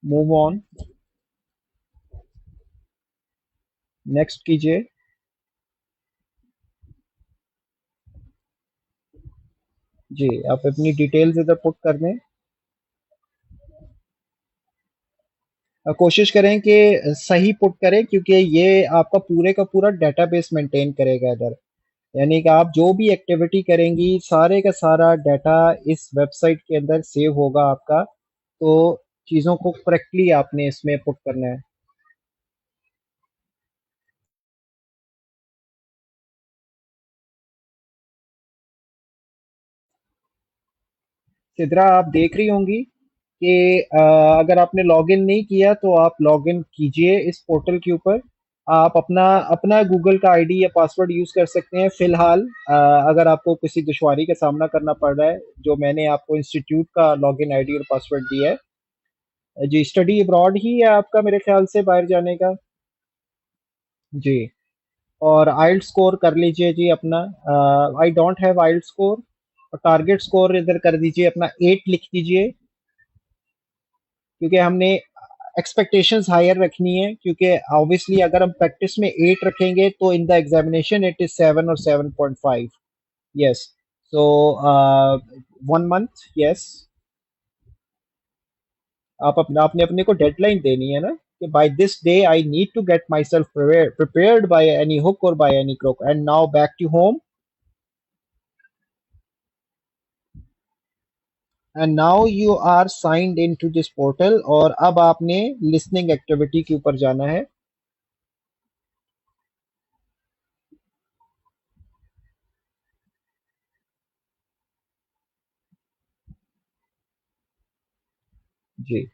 Move on, next कीजिए जी। आप अपनी डिटेल्स इधर पुट कर दें। कोशिश करें कि सही पुट करें, क्योंकि ये आपका पूरे का पूरा डेटाबेस मेंटेन करेगा इधर। यानी कि आप जो भी एक्टिविटी करेंगी, सारे का सारा डाटा इस वेबसाइट के अंदर सेव होगा आपका। तो चीज़ों को करेक्टली आपने इसमें पुट करना है। सिद्रा, आप देख रही होंगी कि अगर आपने लॉगिन नहीं किया तो आप लॉगिन कीजिए इस पोर्टल के ऊपर। आप अपना अपना गूगल का आईडी या पासवर्ड यूज कर सकते हैं फिलहाल। अगर आपको किसी दुश्वारी का सामना करना पड़ रहा है, जो मैंने आपको इंस्टीट्यूट का लॉगिन आईडी और पासवर्ड दिया है जी। स्टडी अब्रॉड ही है आपका मेरे ख्याल से बाहर जाने का जी। और आइल्ट स्कोर कर लीजिए जी अपना। I don't have IELTS score. और टारगेट स्कोर इधर कर दीजिए अपना 8 लिख दीजिए, क्योंकि हमने एक्सपेक्टेशंस हायर रखनी है। क्योंकि ऑब्वियसली अगर हम प्रैक्टिस में 8 रखेंगे तो in the examination it is 7 और 7.5। यस, सो 1 मंथ। यस, आप अपना आपने अपने को डेडलाइन देनी है ना, कि by this day I need to get myself prepared by any hook और by any crook. And now back to home, and now you are signed in to this portal. और अब आपने listening activity के ऊपर जाना है जी।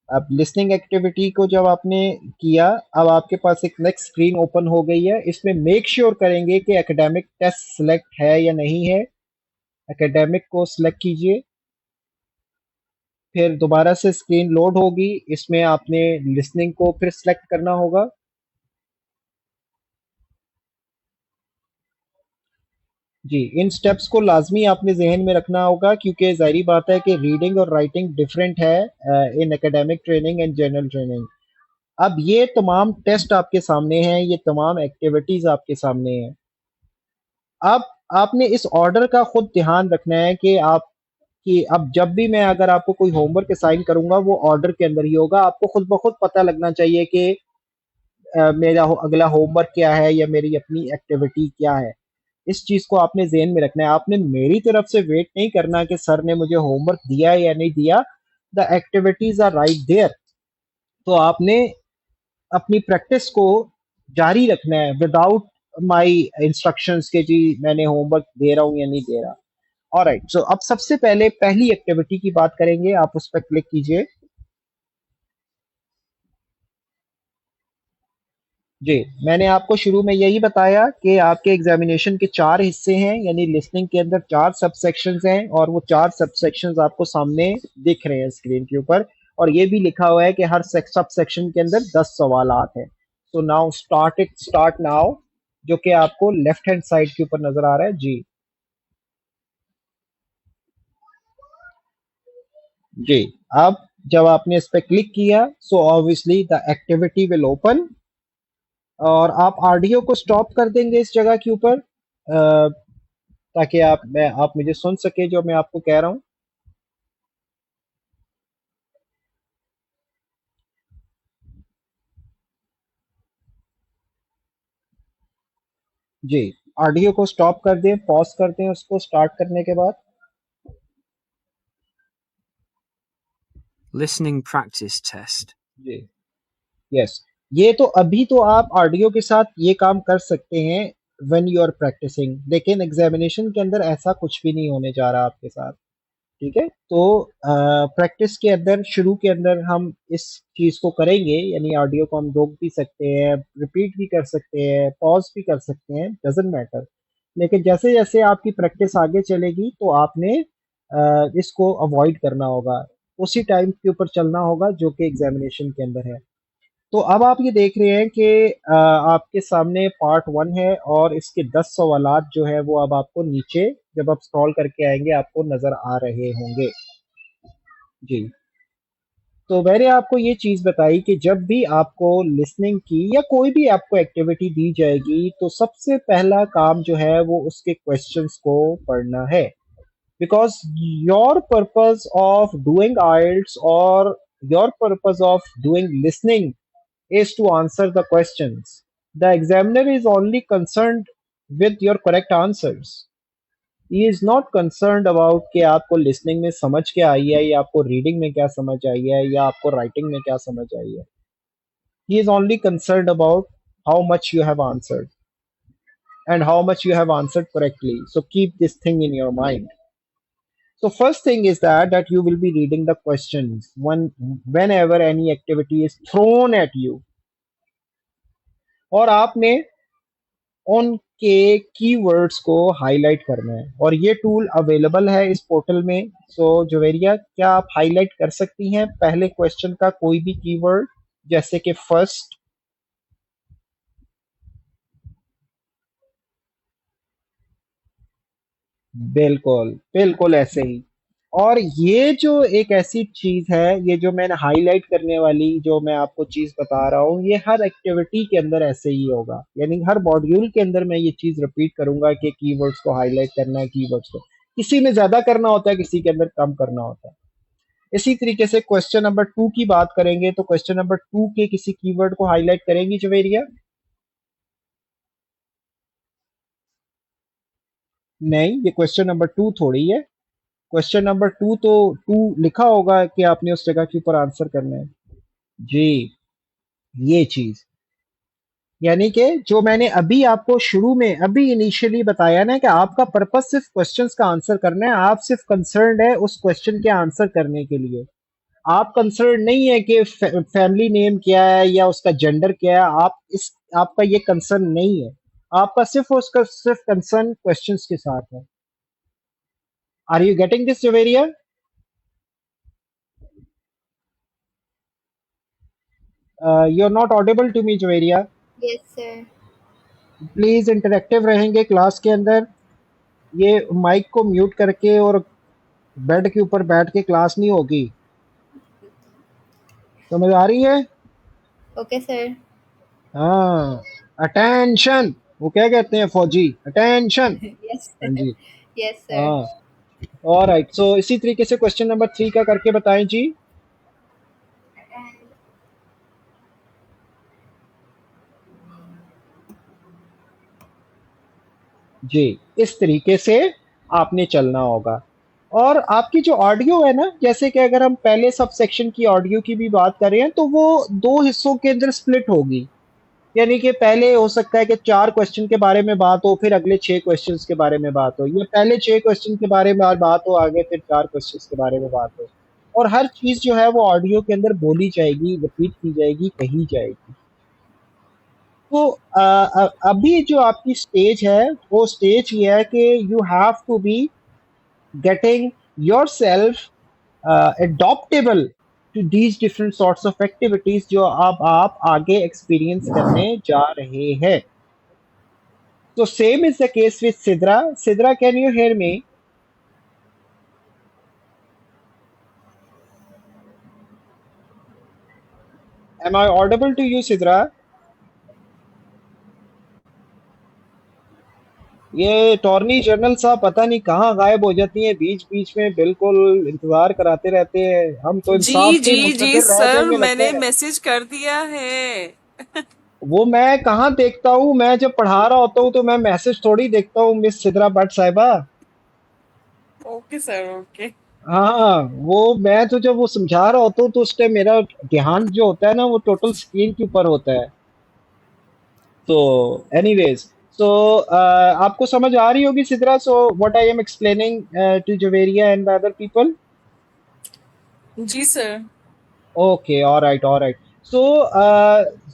अब listening activity को जब आपने किया, अब आपके पास एक नेक्स्ट स्क्रीन ओपन हो गई है। इसमें मेक श्योर करेंगे कि एकेडमिक टेस्ट सिलेक्ट है या नहीं है। एकेडमिक को सिलेक्ट कीजिए, फिर दोबारा से स्क्रीन लोड होगी। इसमें आपने लिसनिंग को फिर सिलेक्ट करना होगा जी। इन स्टेप्स को लाजमी आपने जहन में रखना होगा, क्योंकि जाहिर बात है कि रीडिंग और राइटिंग डिफरेंट है इन academic training and general training. अब ये तमाम टेस्ट आपके सामने हैं, ये तमाम एक्टिविटीज आपके सामने हैं। अब आपने इस ऑर्डर का खुद ध्यान रखना है कि आप कि अब जब भी मैं अगर आपको कोई होमवर्क असाइन करूंगा, वो ऑर्डर के अंदर ही होगा। आपको खुद ब खुद पता लगना चाहिए कि मेरा अगला होमवर्क क्या है या मेरी अपनी एक्टिविटी क्या है। इस चीज को आपने ज़हन में रखना है। आपने मेरी तरफ से वेट नहीं करना कि सर ने मुझे होमवर्क दिया है या नहीं दिया। The activities are right there. तो आपने अपनी प्रैक्टिस को जारी रखना है विदाउट माई इंस्ट्रक्शंस के जी मैंने होमवर्क दे रहा हूँ या नहीं दे रहा। ऑलराइट, सो अब सबसे पहले पहली एक्टिविटी की बात करेंगे। आप उस पर क्लिक कीजिए। जी, मैंने आपको शुरू में यही बताया कि आपके एग्जामिनेशन के 4 हिस्से हैं, यानी लिसनिंग के अंदर 4 सब सेक्शंस हैं और वो 4 सब सेक्शंस आपको सामने दिख रहे हैं स्क्रीन के ऊपर। और ये भी लिखा हुआ है कि हर सब सेक्शन के अंदर 10 सवालात हैं। सो नाउ स्टार्ट नाउ, जो कि आपको लेफ्ट हैंड साइड के ऊपर नजर आ रहा है। जी जी, अब जब आपने इस पे क्लिक किया, so obviously the activity will open और आप ऑडियो को स्टॉप कर देंगे इस जगह के ऊपर, ताकि आप मुझे सुन सके जो मैं आपको कह रहा हूँ। जी, ऑडियो को स्टॉप कर दें, पॉज कर दें उसको स्टार्ट करने के बाद। Listening practice test. जी, यस, ये तो अभी तो आप ऑडियो के साथ ये काम कर सकते हैं व्हेन यू आर प्रैक्टिसिंग, लेकिन एग्जामिनेशन के अंदर ऐसा कुछ भी नहीं होने जा रहा आपके साथ। ठीक है, तो प्रैक्टिस के अंदर शुरू के अंदर हम इस चीज को करेंगे, यानी ऑडियो को हम रोक भी सकते हैं, रिपीट भी कर सकते हैं, पॉज भी कर सकते हैं, डजेंट मैटर। लेकिन जैसे जैसे आपकी प्रैक्टिस आगे चलेगी तो आपने इसको अवॉइड करना होगा, उसी टाइम के ऊपर चलना होगा जो कि एग्जामिनेशन के अंदर है। तो अब आप ये देख रहे हैं कि आपके सामने पार्ट 1 है और इसके 10 सवालात जो है वो अब आपको नीचे जब आप स्क्रॉल करके आएंगे आपको नजर आ रहे होंगे। जी, तो मैंने आपको ये चीज बताई कि जब भी आपको लिसनिंग की या कोई भी आपको एक्टिविटी दी जाएगी तो सबसे पहला काम जो है वो उसके क्वेश्चंस को पढ़ना है। Because your purpose of doing IELTS और your purpose of doing listening is to answer the questions. The examiner is only concerned with your correct answers. He is not concerned about कि आपको listening में समझ क्या आई है या आपको reading में क्या समझ आई है या आपको writing में क्या समझ आई है। He is only concerned about how much you have answered and how much you have answered correctly. So keep this thing in your mind. So first thing is that you will be reading the questions whenever any activity is thrown at you. और आपने उनके keywords को highlight करना है और ये tool available है इस पोर्टल में। सो जोवेरिया, क्या आप हाईलाइट कर सकती हैं पहले क्वेश्चन का कोई भी कीवर्ड, जैसे कि फर्स्ट? बिल्कुल बिल्कुल ऐसे ही। और ये जो एक ऐसी चीज है, ये जो मैंने हाईलाइट करने वाली जो मैं आपको चीज बता रहा हूँ, ये हर एक्टिविटी के अंदर ऐसे ही होगा, यानी हर मॉड्यूल के अंदर मैं ये चीज रिपीट करूंगा कि कीवर्ड्स को हाईलाइट करना है। कीवर्ड्स को किसी में ज्यादा करना होता है, किसी के अंदर कम करना होता है। इसी तरीके से क्वेश्चन नंबर 2 की बात करेंगे तो क्वेश्चन नंबर 2 के किसी कीवर्ड को हाईलाइट करेंगी जवेरिया? नहीं, ये क्वेश्चन नंबर 2 थोड़ी है। क्वेश्चन नंबर 2 तो 2 लिखा होगा कि आपने उस जगह के ऊपर आंसर करना है। जी, ये चीज, यानी कि जो मैंने अभी आपको शुरू में अभी इनिशियली बताया ना कि आपका पर्पस सिर्फ क्वेश्चंस का आंसर करना है, आप सिर्फ कंसर्न्ड है उस क्वेश्चन के आंसर करने के लिए। आप कंसर्न नहीं है कि फैमिली नेम क्या है या उसका जेंडर क्या है, आपका ये कंसर्न नहीं है। आपका सिर्फ उसका सिर्फ कंसर्न क्वेश्चंस के साथ है। Are you getting this Javeria? You are not audible to me Javeria. Yes, sir. Please interactive रहेंगे क्लास के अंदर। ये माइक को म्यूट करके और बेड के ऊपर बैठ के क्लास नहीं होगी। समझ आ रही है? Okay, sir. हाँ, अटेंशन, वो क्या कहते हैं फौजी, अटेंशन। Yes, हाँ sir. जी, Yes, sir. हाँ। ऑलराइट, सो इसी तरीके से क्वेश्चन नंबर 3 का करके बताएं जी। जी, इस तरीके से आपने चलना होगा। और आपकी जो ऑडियो है ना, जैसे कि अगर हम पहले सब सेक्शन की ऑडियो की भी बात करें तो वो 2 हिस्सों के अंदर स्प्लिट होगी। यानी कि पहले हो सकता है कि 4 क्वेश्चन के बारे में बात हो, फिर अगले 6 क्वेश्चन्स के बारे में बात हो, या पहले 6 क्वेश्चन के बारे में बात हो, आगे फिर 4 क्वेश्चन्स के बारे में बात हो। और हर चीज़ जो है वो ऑडियो के अंदर बोली जाएगी, रिपीट की जाएगी, कही जाएगी। तो अभी जो आपकी स्टेज है, वो स्टेज ये है कि you have to be getting yourself adaptable to these different sorts of activities जो अब आप आगे एक्सपीरियंस करने जा रहे हैं। So same is the case with Sidra. Sidra, can you hear me? Am I audible to you, Sidra? ये Tourney general साहब पता नहीं कहाँ गायब हो जाती हैं बीच बीच में, बिल्कुल इंतजार कराते रहते हैं। हम तो इंसाफ जी के जी जी मुंतजर रह सर, जाएंगे लगता मैंने है। मैसेज कर दिया है। वो मैं कहाँ देखता हूँ, मैं जब पढ़ा रहा होता हूँ तो मैं मैसेज थोड़ी देखता हूँ मिस सिद्रा भट्ट साहिबा। Okay sir, okay. हाँ, वो मैं तो जब वो समझा रहा होता हूँ तो उस टाइम मेरा ध्यान जो होता है ना वो टोटल स्क्रीन के ऊपर होता है। तो एनीवेज, सो आपको समझ आ रही होगी Sidra, so what I am explaining to Javeria and the other people? जी sir. Okay, all right, all right. So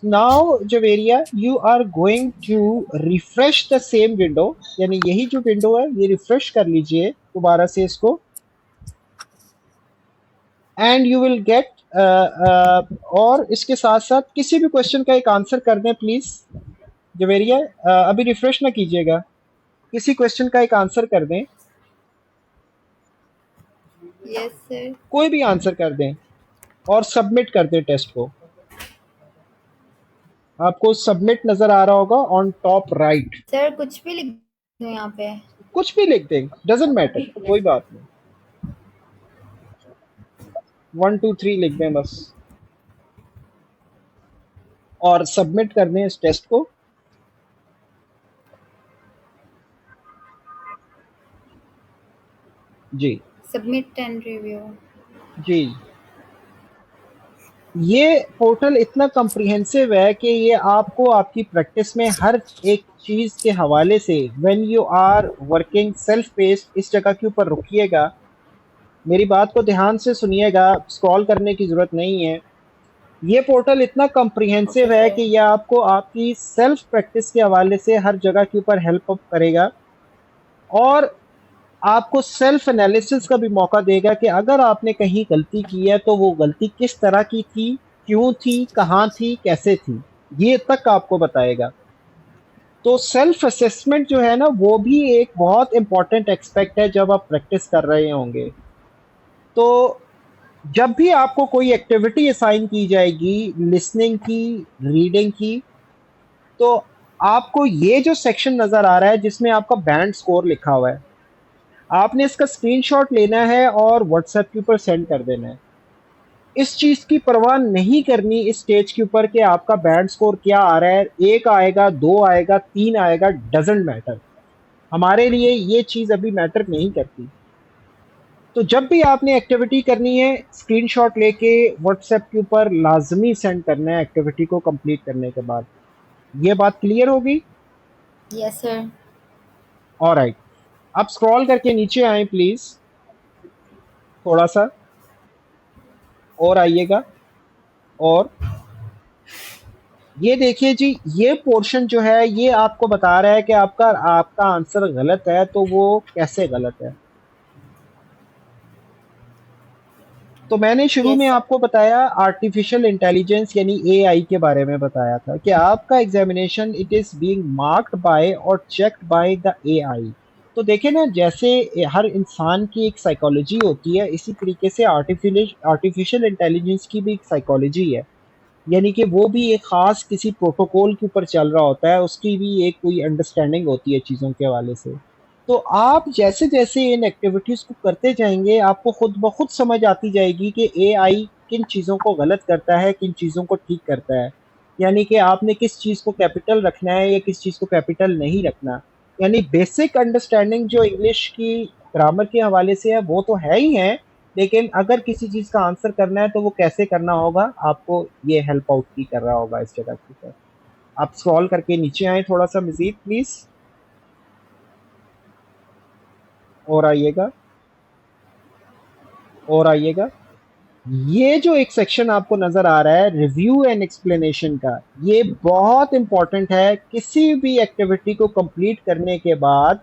now Javeria, you are going to refresh the same window, यानी यही जो विंडो है ये रिफ्रेश कर लीजिए दोबारा से इसको, एंड यू विल गेट और इसके साथ साथ किसी भी क्वेश्चन का एक आंसर कर दें प्लीज जवेरिया। अभी रिफ्रेश ना कीजिएगा, किसी क्वेश्चन का एक आंसर कर दें, Yes, sir. कोई भी आंसर कर दें और सबमिट कर दें टेस्ट को। आपको सबमिट नजर आ रहा होगा ऑन टॉप राइट। Sir, कुछ भी लिख दो यहाँ पे। कुछ भी लिख दें, डजेंट मैटर, कोई बात नहीं, 1 2 3 लिख दें बस और सबमिट कर दें इस टेस्ट को। जी Submit and review. जी, ये पोर्टल इतना कम्प्रिहेंसिव है कि ये आपको आपकी प्रैक्टिस में हर एक चीज़ के हवाले से, when you are working self paced, इस जगह के ऊपर रुकिएगा, मेरी बात को ध्यान से सुनिएगा, स्क्रॉल करने की ज़रूरत नहीं है। ये पोर्टल इतना कम्प्रिहेंसिव है कि यह आपको आपकी सेल्फ प्रैक्टिस के हवाले से हर जगह के ऊपर हेल्प अप करेगा और आपको सेल्फ एनालिसिस का भी मौका देगा कि अगर आपने कहीं गलती की है तो वो गलती किस तरह की थी, क्यों थी, कहाँ थी, कैसे थी, ये तक आपको बताएगा। तो सेल्फ असेसमेंट जो है ना वो भी एक बहुत इम्पॉर्टेंट एस्पेक्ट है जब आप प्रैक्टिस कर रहे होंगे। तो जब भी आपको कोई एक्टिविटी असाइन की जाएगी लिसनिंग की, रीडिंग की, तो आपको ये जो सेक्शन नज़र आ रहा है जिसमें आपका बैंड स्कोर लिखा हुआ है, आपने इसका स्क्रीनशॉट लेना है और व्हाट्सएप के ऊपर सेंड कर देना है। इस चीज़ की परवाह नहीं करनी इस स्टेज के ऊपर कि आपका बैंड स्कोर क्या आ रहा है, 1 आएगा, 2 आएगा, 3 आएगा, डजेंट मैटर। हमारे लिए ये चीज़ अभी मैटर नहीं करती। तो जब भी आपने एक्टिविटी करनी है स्क्रीनशॉट लेके व्हाट्सएप के ऊपर लाजमी सेंड करना है एक्टिविटी को कंप्लीट करने के बाद। ये बात क्लियर होगी? Yes, sir. ऑलराइट, अब स्क्रॉल करके नीचे आए प्लीज, थोड़ा सा और आइएगा, और ये देखिए जी, ये पोर्शन जो है ये आपको बता रहा है कि आपका आंसर गलत है, तो वो कैसे गलत है। तो मैंने शुरू में Yes, sir. आपको बताया आर्टिफिशियल इंटेलिजेंस यानी एआई के बारे में बताया था कि आपका examination it is being marked by और चेक्ड बाय द एआई। तो देखें ना, जैसे हर इंसान की एक साइकोलॉजी होती है, इसी तरीके से आर्टिफिशियल इंटेलिजेंस की भी एक साइकोलॉजी है, यानी कि वो भी एक ख़ास किसी प्रोटोकॉल के ऊपर चल रहा होता है, उसकी भी एक कोई अंडरस्टैंडिंग होती है चीज़ों के हवाले से। तो आप जैसे जैसे इन एक्टिविटीज़ को करते जाएंगे आपको खुद ब खुद समझ आती जाएगी कि एआई किन चीज़ों को गलत करता है, किन चीज़ों को ठीक करता है, यानी कि आपने किस चीज़ को कैपिटल रखना है या किस चीज़ को कैपिटल नहीं रखना। यानी बेसिक अंडरस्टैंडिंग जो इंग्लिश की ग्रामर के हवाले से है वो तो है ही है, लेकिन अगर किसी चीज़ का आंसर करना है तो वो कैसे करना होगा, आपको ये हेल्प आउट की कर रहा होगा इस जगह के ऊपर। आप स्क्रॉल करके नीचे आए थोड़ा सा मज़ीद प्लीज़, और आइएगा, और आइएगा। ये जो एक सेक्शन आपको नज़र आ रहा है रिव्यू एंड एक्सप्लेनेशन का, ये बहुत इम्पोर्टेंट है। किसी भी एक्टिविटी को कंप्लीट करने के बाद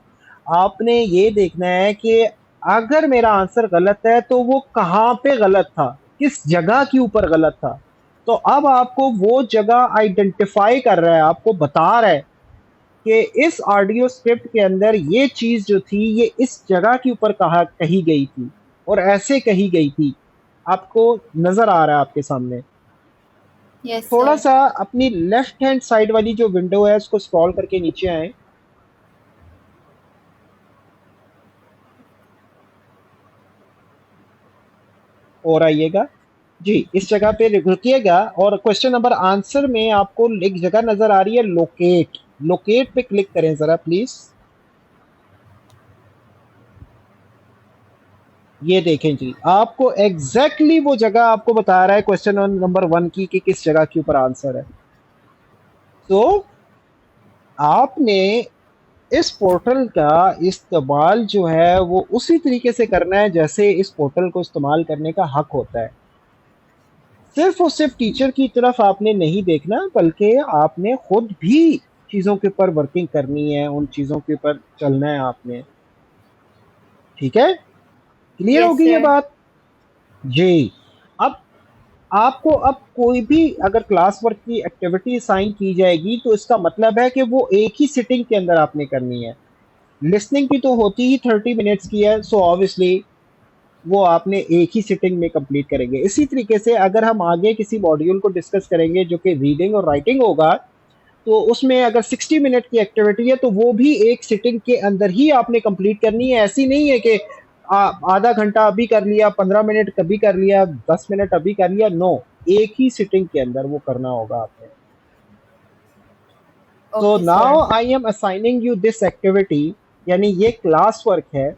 आपने ये देखना है कि अगर मेरा आंसर गलत है तो वो कहाँ पे गलत था, किस जगह के ऊपर गलत था। तो अब आपको वो जगह आइडेंटिफाई कर रहा है, आपको बता रहा है कि इस ऑडियो स्क्रिप्ट के अंदर ये चीज़ जो थी ये इस जगह के ऊपर कही गई थी और ऐसे कही गई थी। आपको नज़र आ रहा है आपके सामने। यस थोड़ा सर। सा अपनी लेफ्ट हैंड साइड वाली जो विंडो है उसको स्क्रॉल करके नीचे आए, और आइएगा जी, इस जगह पे रुकिएगा और क्वेश्चन नंबर आंसर में आपको एक जगह नज़र आ रही है लोकेट, लोकेट पे क्लिक करें ज़रा प्लीज़। ये देखें जी, आपको एग्जैक्टली वो जगह आपको बता रहा है क्वेश्चन नंबर 1 की कि किस जगह के ऊपर आंसर है। तो आपने इस पोर्टल का इस्तेमाल जो है वो उसी तरीके से करना है जैसे इस पोर्टल को इस्तेमाल करने का हक होता है। सिर्फ और सिर्फ टीचर की तरफ आपने नहीं देखना, बल्कि आपने खुद भी चीज़ों के ऊपर वर्किंग करनी है, उन चीज़ों के ऊपर चलना है आपने। ठीक है, क्लियर यस होगी ये सर। बात जी। अब आपको अब कोई भी अगर क्लास वर्क की एक्टिविटी असाइन की जाएगी तो इसका मतलब है कि वो एक ही सिटिंग के अंदर आपने करनी है। लिसनिंग की तो होती ही 30 मिनट्स की है, सो ऑब्वियसली वो आपने एक ही सिटिंग में कंप्लीट करेंगे। इसी तरीके से अगर हम आगे किसी मॉड्यूल को डिस्कस करेंगे जो कि रीडिंग और राइटिंग होगा, तो उसमें अगर 60 मिनट की एक्टिविटी है तो वो भी एक सिटिंग के अंदर ही आपने कंप्लीट करनी है। ऐसी नहीं है कि आधा घंटा अभी कर लिया, 15 मिनट कभी कर लिया, 10 मिनट अभी कर लिया, नो, एक ही सिटिंग के अंदर वो करना होगा आपने। तो okay now sir. I M assigning you this activity, यानी ये क्लास वर्क है,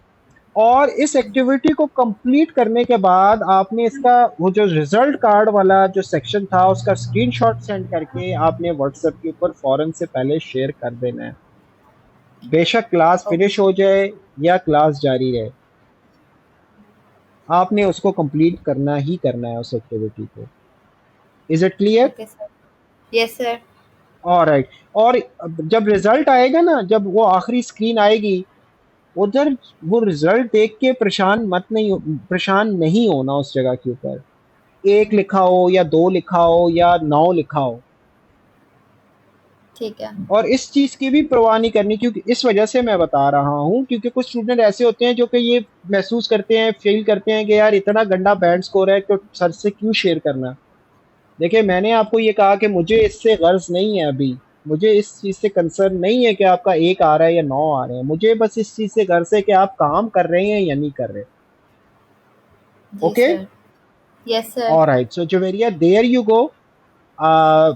और इस एक्टिविटी को कंप्लीट करने के बाद आपने इसका वो जो रिजल्ट कार्ड वाला जो सेक्शन था उसका स्क्रीनशॉट सेंड करके आपने व्हाट्सएप के ऊपर फौरन से पहले शेयर कर देना है। बेशक क्लास फिनिश हो जाए या क्लास जारी रहे, आपने उसको कंप्लीट करना ही करना है उस एक्टिविटी को। Is it clear? Okay sir. Yes sir. Alright. और जब रिजल्ट आएगा ना, जब वो आखिरी स्क्रीन आएगी, उधर वो रिजल्ट देख के परेशान नहीं होना उस जगह के ऊपर। 1 लिखा हो या 2 लिखा हो या 9 लिखा हो, ठीक है। और इस चीज़ की भी परवाह नहीं करनी, क्योंकि इस वजह से मैं बता रहा हूँ क्योंकि कुछ स्टूडेंट ऐसे होते हैं जो कि ये महसूस करते हैं, फील करते हैं कि यार इतना गंदा बैंड स्कोर है तो सर से क्यों शेयर करना। देखिए, मैंने आपको ये कहा कि मुझे इससे गर्ज नहीं है, अभी मुझे इस चीज़ से कंसर्न नहीं है कि आपका 1 आ रहा है या 9 आ रहे हैं, मुझे बस इस चीज़ से गर्ज है कि आप काम कर रहे हैं या नहीं कर रहे। जी okay, sir. Yes sir. Alright. So Javeria, there you go,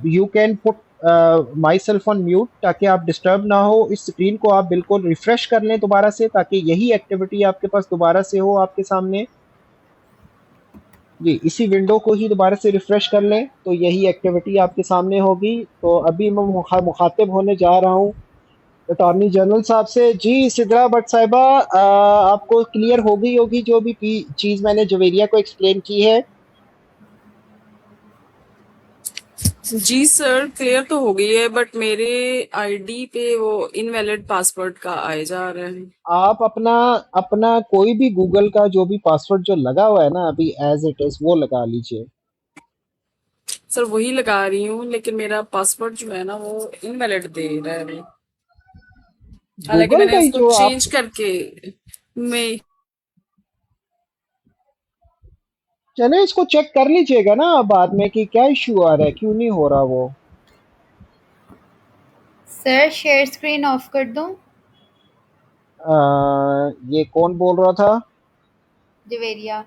you can put myself on mute ताकि आप डिस्टर्ब ना हो। इस स्क्रीन को आप बिल्कुल रिफ्रेश कर लें दोबारा से, ताकि यही एक्टिविटी आपके पास दोबारा से हो आपके सामने जी। इसी विंडो को ही दोबारा से रिफ्रेश कर लें तो यही एक्टिविटी आपके सामने होगी। तो अभी मैं मुखातिब होने जा रहा हूँ अटॉर्नी जनरल साहब से। जी सिद्रा भट्ट साहिबा, आपको क्लियर हो गई होगी जो भी चीज़ मैंने जवेरिया को एक्सप्लेन की है। जी सर, क्लियर तो हो गई है, बट मेरे आईडी पे वो इनवैलिड पासवर्ड का आए जा रहा है। आप अपना अपना कोई भी गूगल का जो भी पासवर्ड जो लगा हुआ है ना अभी एज इट इज वो लगा लीजिए। सर वही लगा रही हूँ, लेकिन मेरा पासवर्ड जो है ना वो इनवैलिड दे रहा है। हालांकि गूगल का मैंने ही इसको जो आप चेंज करके मैं चले इसको चेक कर लीजिएगा ना बाद में कि क्या इशू आ रहा है, क्यों नहीं हो रहा वो। सर शेयर स्क्रीन ऑफ कर दूं? ये कौन बोल रहा था? जवेरिया।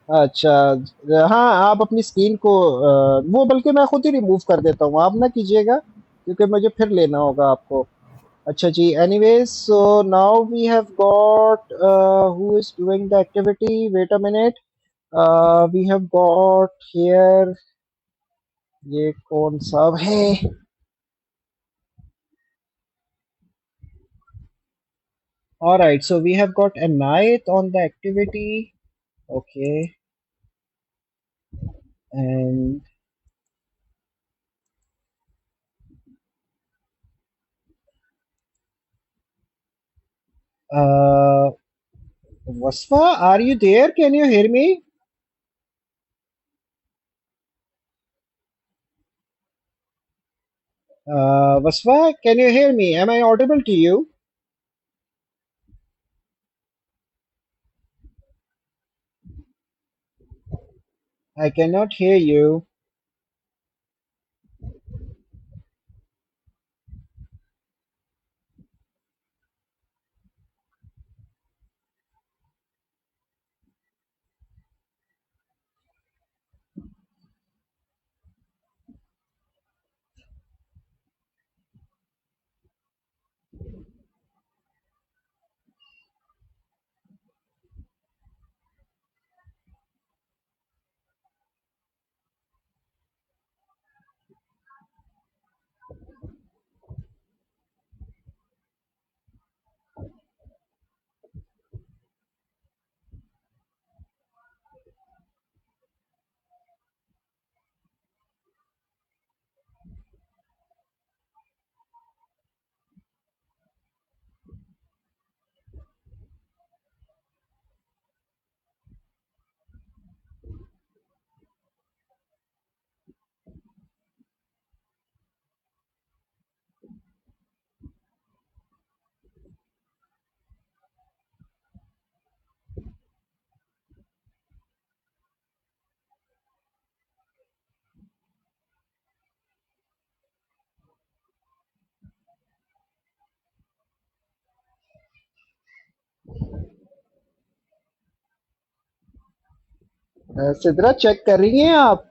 अच्छा, हाँ, आप अपनी स्क्रीन को वो बल्कि मैं खुद ही रिमूव कर देता हूँ, आप ना कीजिएगा क्योंकि मुझे फिर लेना होगा आपको। Acha ji. Anyways, so now we have got who is doing the activity. Wait a minute. We have got here. ये कौन सा है? All right, so we have got a night on the activity. Okay, and uh, Vasfa, are you there? Can you hear me? Vasfa, can you hear me? Am I audible to you? I cannot hear you. Sidra check कर रही हैं आप?